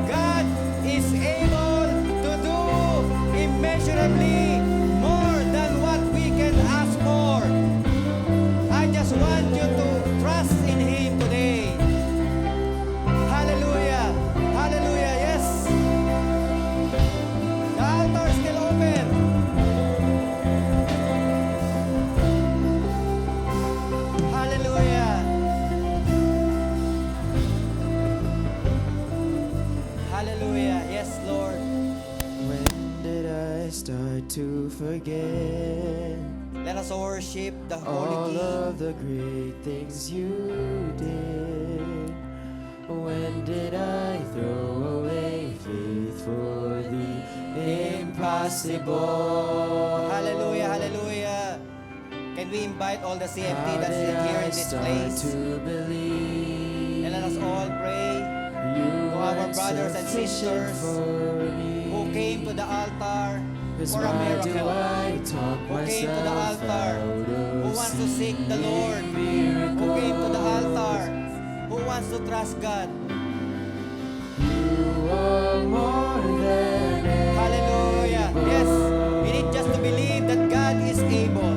[SPEAKER 1] God is able to do immeasurably more than what we can ask for. I just want you to trust in Him today. Hallelujah. Hallelujah. Yes. The altar is still open. Hallelujah. Hallelujah. Yes, Lord.
[SPEAKER 3] When did I start to forget
[SPEAKER 1] Let us worship the
[SPEAKER 3] all
[SPEAKER 1] Holy King.
[SPEAKER 3] of the great things you did? When did I throw away faith for the impossible?
[SPEAKER 1] Hallelujah. Hallelujah. Can we invite all the CFT
[SPEAKER 3] How
[SPEAKER 1] that's
[SPEAKER 3] did
[SPEAKER 1] here
[SPEAKER 3] I
[SPEAKER 1] in this
[SPEAKER 3] start
[SPEAKER 1] place?
[SPEAKER 3] to believe
[SPEAKER 1] And let us all pray
[SPEAKER 3] you
[SPEAKER 1] to our
[SPEAKER 3] weren't
[SPEAKER 1] brothers and
[SPEAKER 3] sufficient
[SPEAKER 1] sisters
[SPEAKER 3] for me?
[SPEAKER 1] who came to the altar
[SPEAKER 3] 'Cause
[SPEAKER 1] for a
[SPEAKER 3] why do
[SPEAKER 1] miracle.
[SPEAKER 3] I talk
[SPEAKER 1] Who came to the
[SPEAKER 3] myself
[SPEAKER 1] altar,
[SPEAKER 3] out
[SPEAKER 1] who
[SPEAKER 3] of
[SPEAKER 1] wants to seek the Lord,
[SPEAKER 3] seeing
[SPEAKER 1] who came to the
[SPEAKER 3] miracles?
[SPEAKER 1] altar, who wants to trust God.
[SPEAKER 3] You are more than
[SPEAKER 1] Hallelujah.
[SPEAKER 3] able.
[SPEAKER 1] Yes, we need just to believe that God is able.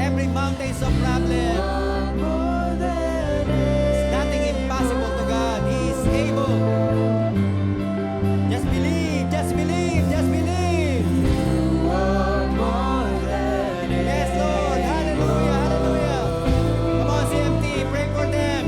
[SPEAKER 1] Every mountain is a problem.
[SPEAKER 3] Are more than
[SPEAKER 1] There's nothing impossible to God. He is able. Just believe, just believe, just believe.
[SPEAKER 3] You are more than
[SPEAKER 1] Yes, Lord. Hallelujah, hallelujah. Come on, CMT, pray for them.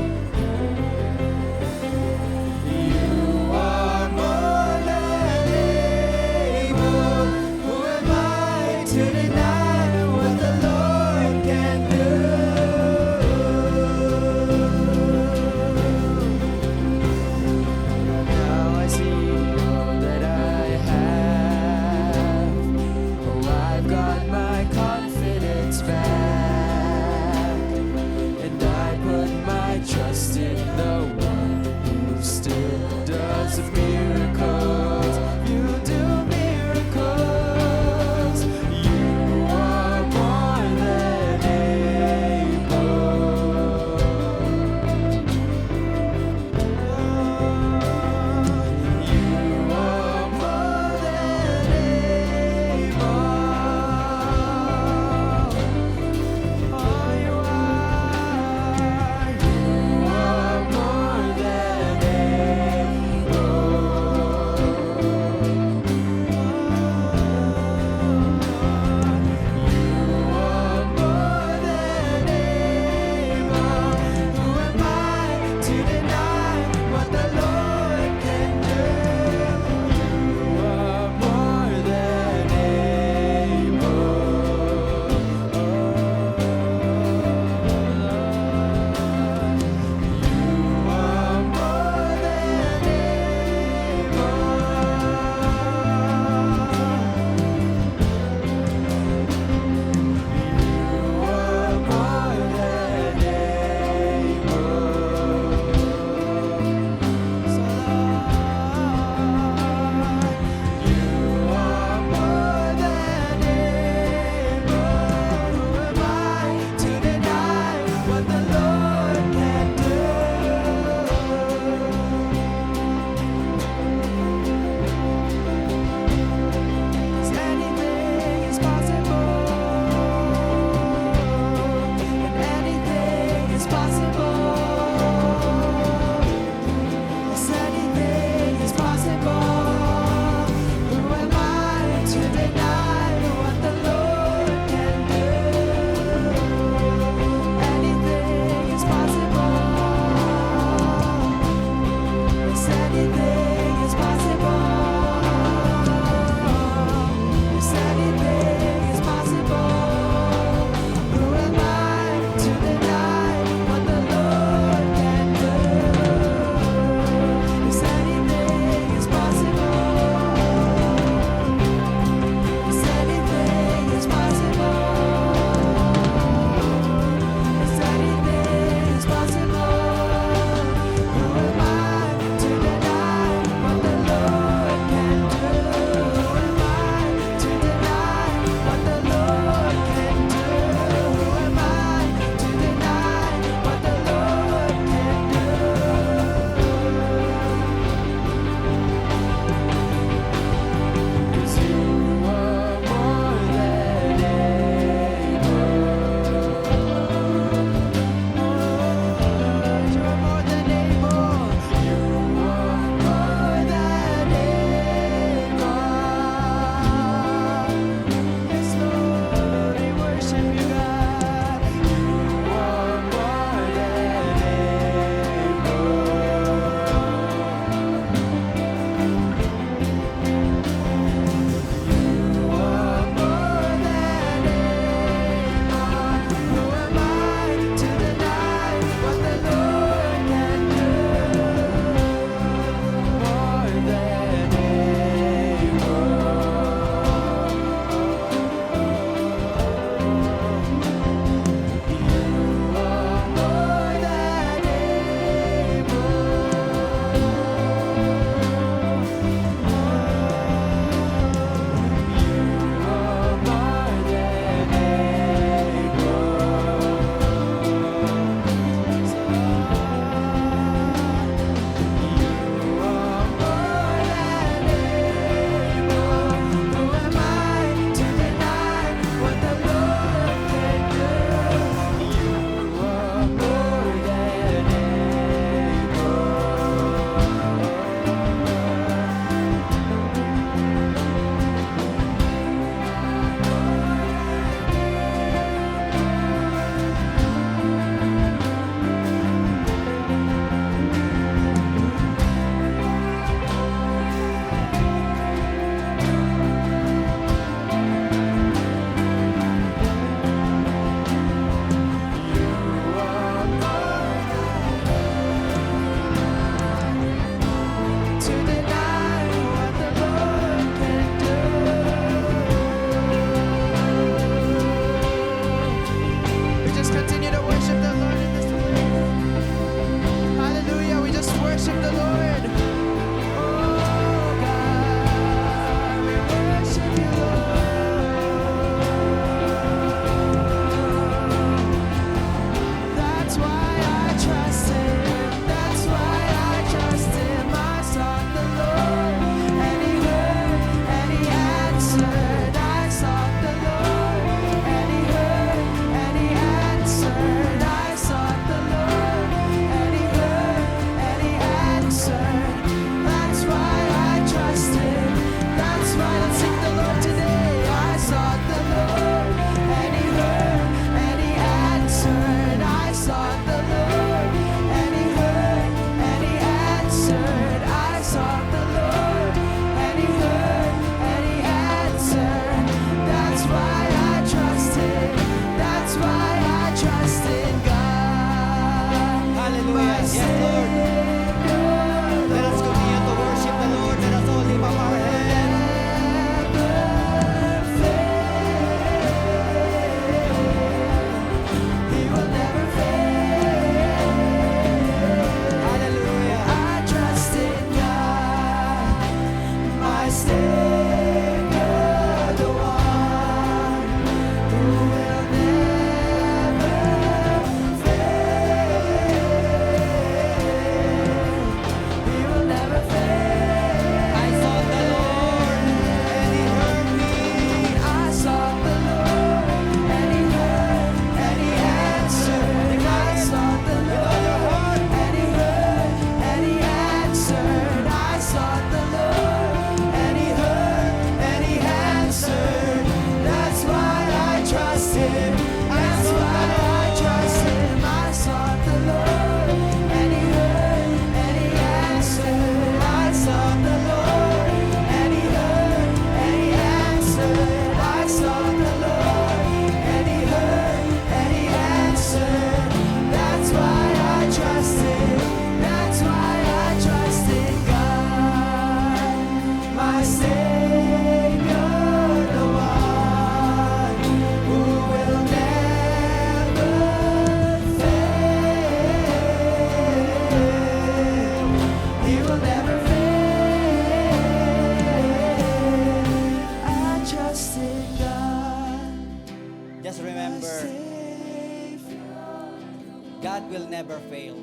[SPEAKER 1] God will never fail.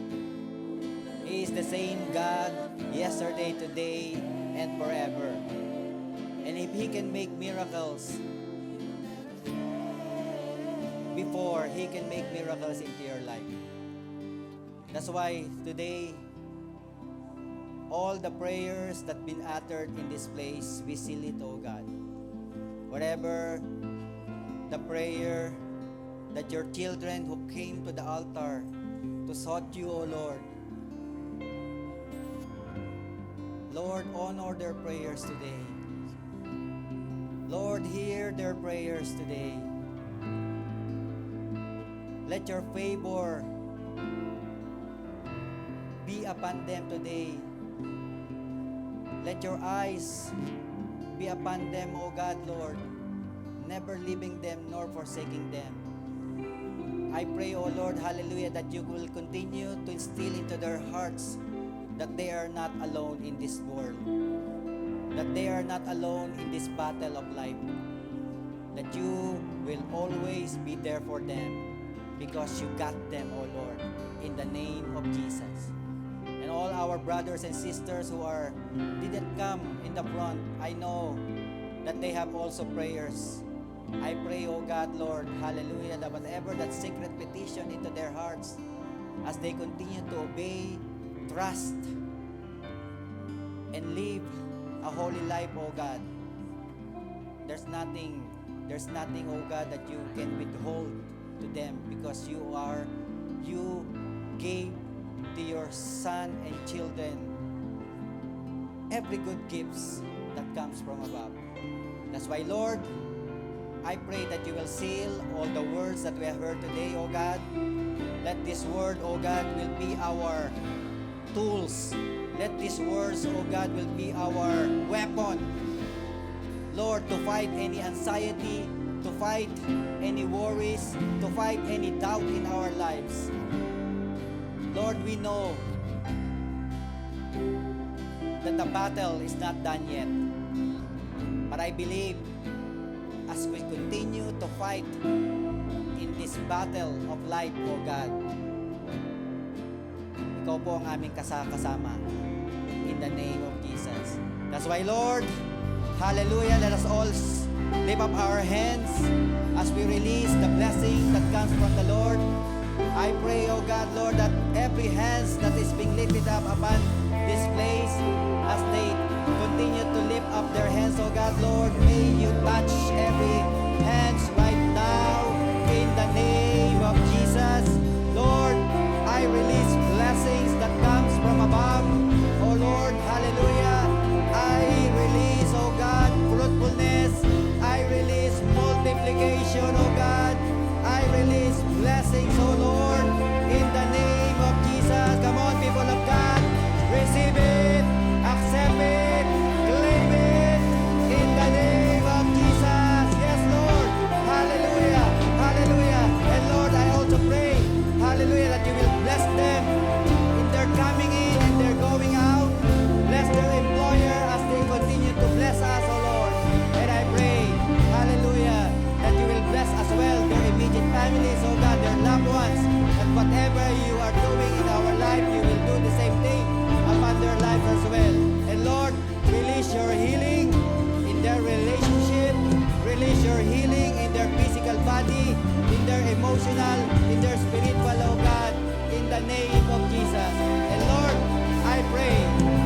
[SPEAKER 1] He is the same God yesterday, today, and forever. And if He can make miracles before, He can make miracles into your life. That's why today, all the prayers that been uttered in this place, we seal it, O God. Whatever the prayer that your children who came to the altar to sought you, O Lord, Lord, honor their prayers today. Lord, hear their prayers today. Let your favor be upon them today. Let your eyes be upon them, O God, Lord, never leaving them nor forsaking them. I pray, O Lord, hallelujah, that you will continue to instill into their hearts that they are not alone in this world, that they are not alone in this battle of life, that you will always be there for them because you got them, O Lord, in the name of Jesus. And all our brothers and sisters who didn't come in the front, I know that they have also prayers. I pray, O God, Lord, hallelujah, that whatever that secret petition into their hearts, as they continue to obey, trust, and live a holy life, O God, there's nothing, O God, that you can withhold to them because you gave to your son and children every good gifts that comes from above. That's why, Lord, I pray that you will seal all the words that we have heard today, O God. Let this word, O God, will be our tools. Let these words, O God, will be our weapon, Lord, to fight any anxiety, to fight any worries, to fight any doubt in our lives. Lord, we know that the battle is not done yet. But I believe as we continue to fight in this battle of life, O God, ikaw po ang aming kasama in the name of Jesus. That's why, Lord, hallelujah, let us all lift up our hands as we release the blessing that comes from the Lord. I pray, O God, Lord, that every hands that is being lifted up upon this place, as they continue to lift up their hands, O God, Lord, may you touch every hands right now in the name of Jesus. Lord, I release blessings that comes from above. O Lord, hallelujah. I release, O God, fruitfulness. I release multiplication, O God. I release blessings, O Lord, in the name of Jesus. Come on, people of God, receive it, accept it, claim it, in the name of Jesus. Yes, Lord, hallelujah, hallelujah. And Lord, I also pray, hallelujah, that you will bless them in their coming in and their going out. Bless their employer as they continue to bless us, O Lord. And I pray, hallelujah, that you will bless as well their immediate families, oh God, their loved ones. And whatever you are doing in our life, you will do the same thing upon their lives as well. And Lord, release your healing in their relationship, release your healing in their physical body, in their emotional, in their spiritual, oh God, in the name of Jesus. And Lord, I pray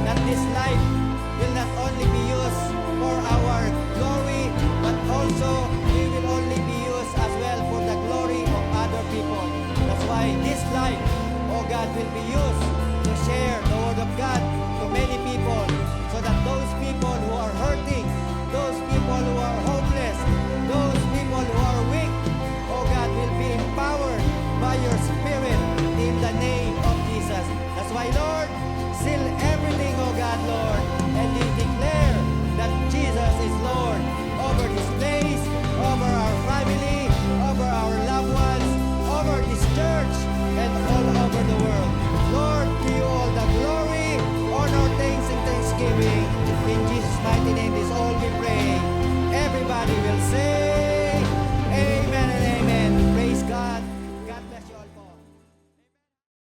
[SPEAKER 1] that this life will not only be used for our glory, but also we will only be used as well for the glory of other people. That's why this life, oh God, will be used to share the word of God to many people, so that those people